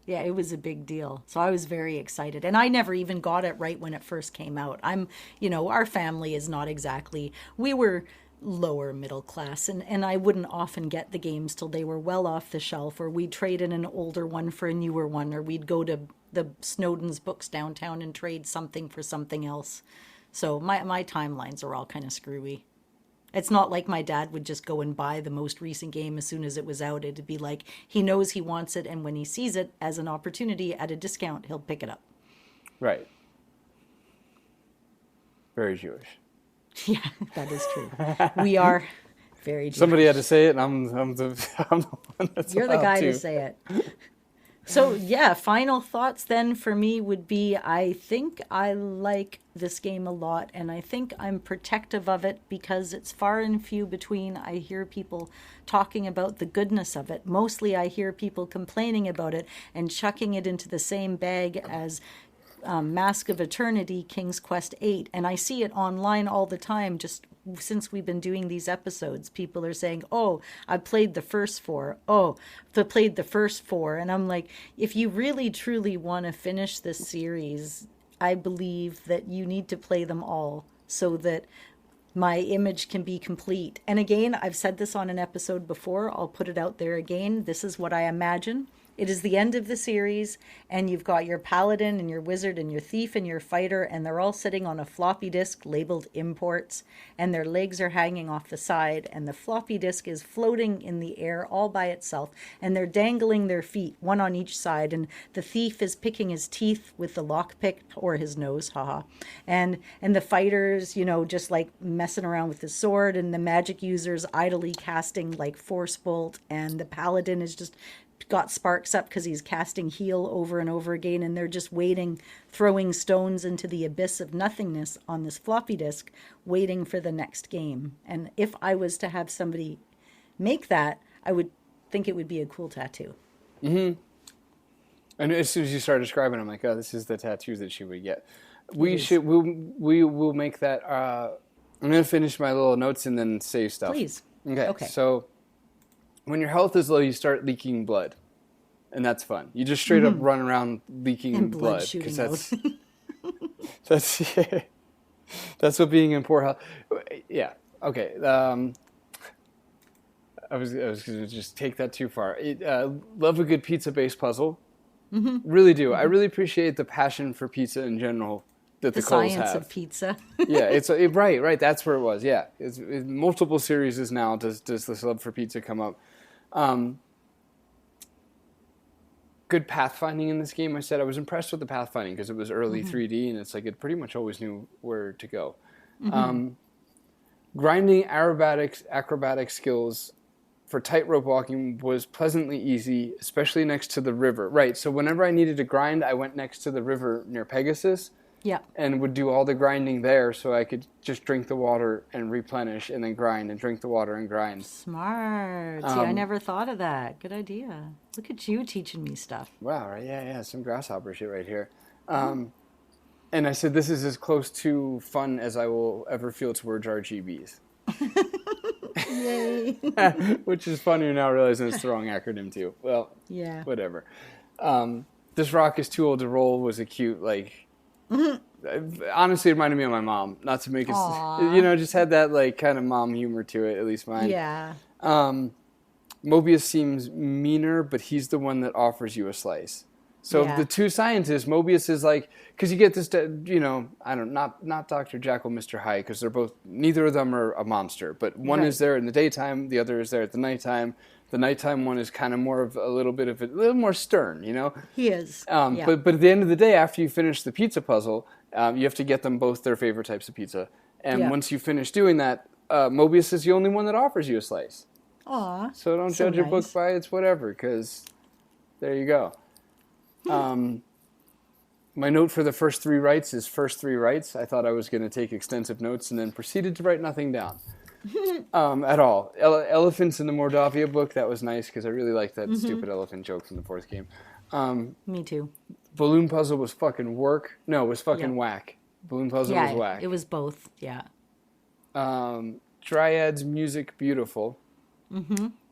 Yeah, it was a big deal. So I was very excited. And I never even got it right when it first came out. Our family is not exactly, we were lower middle class, and I wouldn't often get the games till they were well off the shelf, or we'd trade in an older one for a newer one, or we'd go to the Snowden's Books downtown and trade something for something else. So my timelines are all kind of screwy. It's not like my dad would just go and buy the most recent game as soon as it was out. It'd be like he knows he wants it, and when he sees it as an opportunity at a discount, he'll pick it up. Right. Very Jewish. Yeah, that is true. We are very Jewish. Somebody had to say it, and I'm the one that's You're the guy to say it. So, yeah, final thoughts then for me would be, I think I like this game a lot, and I think I'm protective of it because it's far and few between. I hear people talking about the goodness of it. Mostly I hear people complaining about it and chucking it into the same bag as Mask of Eternity, King's Quest VIII, and I see it online all the time. Just since we've been doing these episodes, people are saying, oh, I played the first 4. Oh, I played the first 4. And I'm like, if you really truly want to finish this series, I believe that you need to play them all so that my image can be complete. And again, I've said this on an episode before, I'll put it out there again. This is what I imagine. It is the end of the series, and you've got your paladin and your wizard and your thief and your fighter, and they're all sitting on a floppy disk labeled imports, and their legs are hanging off the side, and the floppy disk is floating in the air all by itself, and they're dangling their feet, one on each side, and the thief is picking his teeth with the lockpick, or his nose, haha, and the fighter's, just like messing around with his sword, and the magic user's idly casting like force bolt, and the paladin is just got sparks up because he's casting heal over and over again, and they're just waiting, throwing stones into the abyss of nothingness on this floppy disk, waiting for the next game. And if I was to have somebody make that, I would think it would be a cool tattoo. Mm-hmm. And as soon as you start describing, I'm like, oh, this is the tattoo that she would get. We will make that. I'm going to finish my little notes and then save stuff. Please. Okay. So when your health is low, you start leaking blood, and that's fun. You just straight up run around leaking and blood because that's what being in poor health. Yeah. Okay. I was going to just take that too far. Love a good pizza-based puzzle. Mm-hmm. Really do. Mm-hmm. I really appreciate the passion for pizza in general that the Coles have. The science of pizza. Yeah, it's right. That's where it was. Yeah, it's multiple series now. Does this love for pizza come up? good pathfinding in this game. I said I was impressed with the pathfinding because it was early 3D, and it's like it pretty much always knew where to go. Grinding acrobatic skills for tightrope walking was pleasantly easy, especially next to the river. Right, so whenever I needed to grind, I went next to the river near Pegasus. Yeah. And would do all the grinding there so I could just drink the water and replenish and then grind and drink the water and grind. Smart. See, I never thought of that. Good idea. Look at you teaching me stuff. Wow, right? Yeah, some grasshopper shit right here. And I said, this is as close to fun as I will ever feel towards RGBs. Yay. Which is funnier now realizing it's the wrong acronym too. Well, yeah. Whatever. This rock is too old to roll was a cute, like... Honestly, it reminded me of my mom. Not to make it, just had that like kind of mom humor to it. At least mine. Yeah. Mobius seems meaner, but he's the one that offers you a slice. So the two scientists, Mobius is like, because you get this, not Dr. Jekyll, Mr. Hyde, because they're both, neither of them are a monster, but one is there in the daytime, the other is there at the nighttime. The nighttime one is kind of more of a little more stern, you know? He is. But at the end of the day, after you finish the pizza puzzle, you have to get them both their favorite types of pizza. And once you finish doing that, Mobius is the only one that offers you a slice. Aw. So don't judge a book by its whatever, because there you go. My note for the first 3 rights is first 3 rights. I thought I was going to take extensive notes and then proceeded to write nothing down. At all. Elephants in the Mordovia book, that was nice because I really liked that stupid elephant joke from the 4th game. Me too. Balloon puzzle was fucking work. No, it was fucking whack. Balloon puzzle was whack. It was both, yeah. Dryad's music beautiful.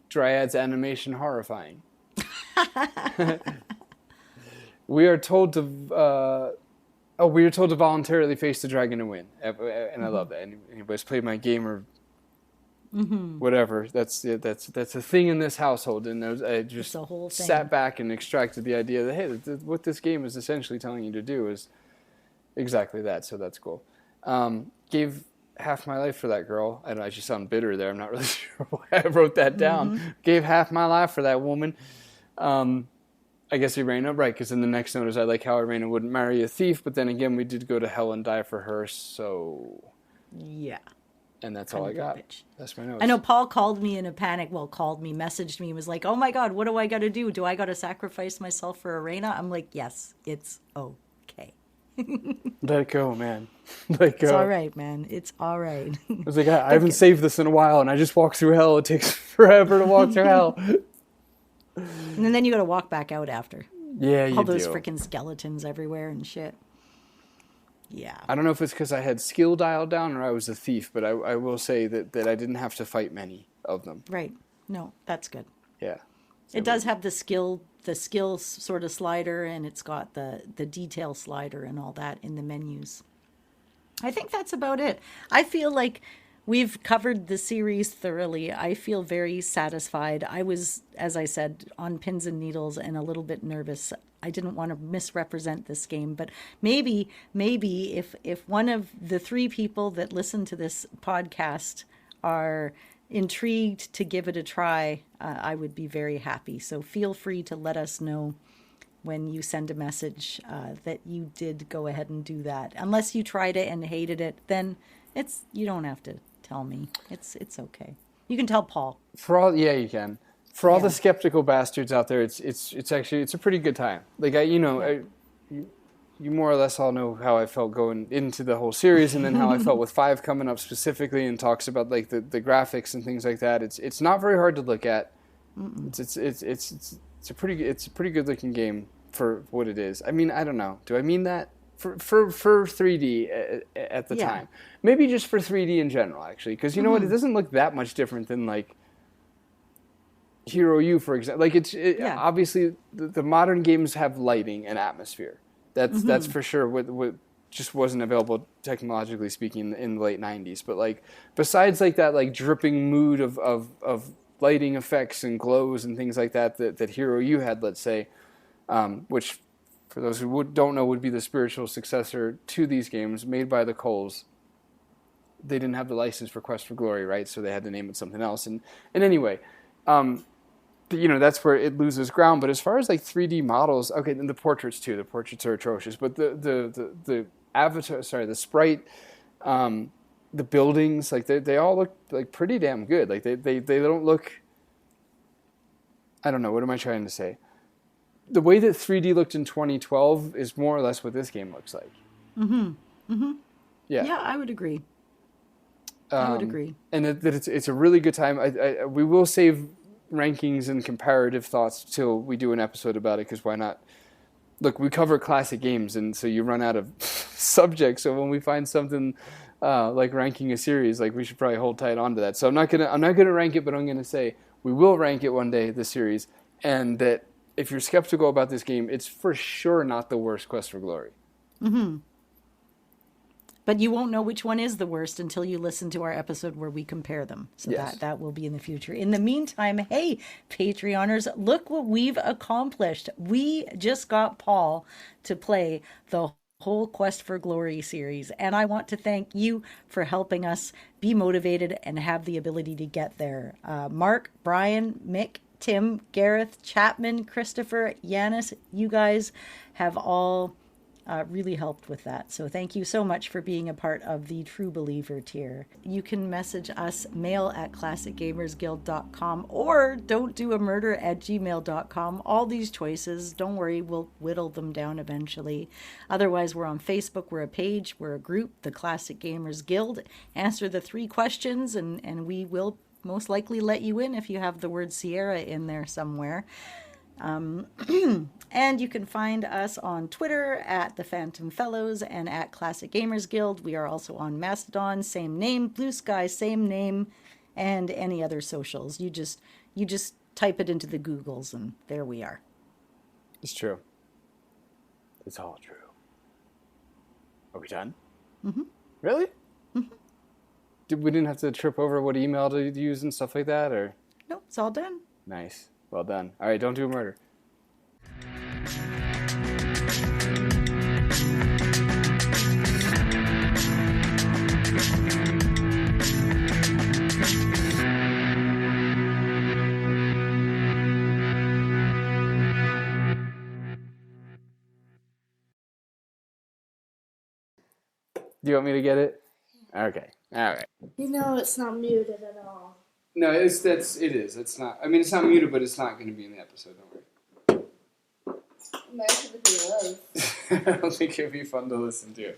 Dryad's animation horrifying. We are told to voluntarily face the dragon and win, and I love that. Anybody's played my game or whatever. That's a thing in this household, and I just sat back and extracted the idea that hey, what this game is essentially telling you to do is exactly that. So that's cool. Gave half my life for that girl. I just sound bitter there. I'm not really sure why I wrote that down. Gave half my life for that woman. I guess Irena, right, because in the next note is I like how Irena wouldn't marry a thief, but then again, we did go to hell and die for her, so... Yeah. And that's all I got. That's my notes. I know Paul called me in a panic. Well, messaged me, and was like, oh my God, what do I got to do? Do I got to sacrifice myself for Irena? I'm like, yes, it's okay. Let it go, man. Let it go. It's all right, man. It's all right. I was like, I haven't saved this in a while, and I just walked through hell. It takes forever to walk through hell. And then you got to walk back out after. Yeah, you do. All those freaking skeletons everywhere and shit. Yeah. I don't know if it's because I had skill dialed down or I was a thief, but I will say that I didn't have to fight many of them. Right. No, that's good. Yeah. It does have the skill sort of slider, and it's got the detail slider and all that in the menus. I think that's about it. I feel like we've covered the series thoroughly. I feel very satisfied. I was, as I said, on pins and needles and a little bit nervous. I didn't want to misrepresent this game, but maybe if one of the 3 people that listen to this podcast are intrigued to give it a try, I would be very happy. So feel free to let us know when you send a message that you did go ahead and do that. Unless you tried it and hated it, then you don't have to tell me. It's okay. You can tell Paul. You can. For all the skeptical bastards out there, it's actually a pretty good time. Like you more or less all know how I felt going into the whole series, and then how I felt with 5 coming up specifically, and talks about like the graphics and things like that. It's not very hard to look at. It's a pretty good looking game for what it is. I mean, I don't know. Do I mean that? For 3D at the time. Maybe just for 3D in general, actually. Because you know what? It doesn't look that much different than, like, Hero U, for example. Like, obviously, the modern games have lighting and atmosphere. That's for sure what just wasn't available, technologically speaking, in the late 90s. But, like, besides, like, that, like, dripping mood of lighting effects and glows and things like that Hero U had, let's say, which... for those who don't know, would be the spiritual successor to these games made by the Coles. They didn't have the license for Quest for Glory, right? So they had to name it something else. And anyway, that's where it loses ground. But as far as like 3D models, okay, then the portraits too. The portraits are atrocious. But the avatar, sorry, the sprite, the buildings, like they all look like pretty damn good. Like they don't look. I don't know. What am I trying to say? The way that 3D looked in 2012 is more or less what this game looks like. Yeah. Yeah, I would agree. I would agree. And that it's a really good time. We will save rankings and comparative thoughts till we do an episode about it, because why not? Look, we cover classic games, and so you run out of subjects. So when we find something like ranking a series, like we should probably hold tight onto that. So I'm not gonna rank it, but I'm gonna say we will rank it one day, the series, and that if you're skeptical about this game, it's for sure not the worst Quest for Glory. But you won't know which one is the worst until you listen to our episode where we compare them. So Yes. that will be in the future. In the meantime, hey, Patreoners, look what we've accomplished. We just got Paul to play the whole Quest for Glory series. And I want to thank you for helping us be motivated and have the ability to get there. Mark, Brian, Mick, Tim, Gareth, Chapman, Christopher, Yanis, you guys have all really helped with that. So thank you so much for being a part of the True Believer tier. You can message us, mail@classicgamersguild.com or don'tdoamurder@gmail.com. All these choices, don't worry, we'll whittle them down eventually. Otherwise, we're on Facebook, we're a page, we're a group, the Classic Gamers Guild. Answer the 3 questions and we will most likely let you in if you have the word Sierra in there somewhere. And you can find us on Twitter at The Phantom Fellows and at Classic Gamers Guild. We are also on Mastodon, same name, Blue Sky, same name, and any other socials. You just type it into the Googles and there we are. It's true. It's all true. Are we done? Really? We didn't have to trip over what email to use and stuff like that, or? Nope, it's all done. Nice. Well done. All right, don't do a murder. Do you want me to get it? Okay. All right. It's not muted at all. No, it is. It's not. I mean, it's not muted, but it's not going to be in the episode. Don't worry. Imagine if it was. I don't think it'd be fun to listen to.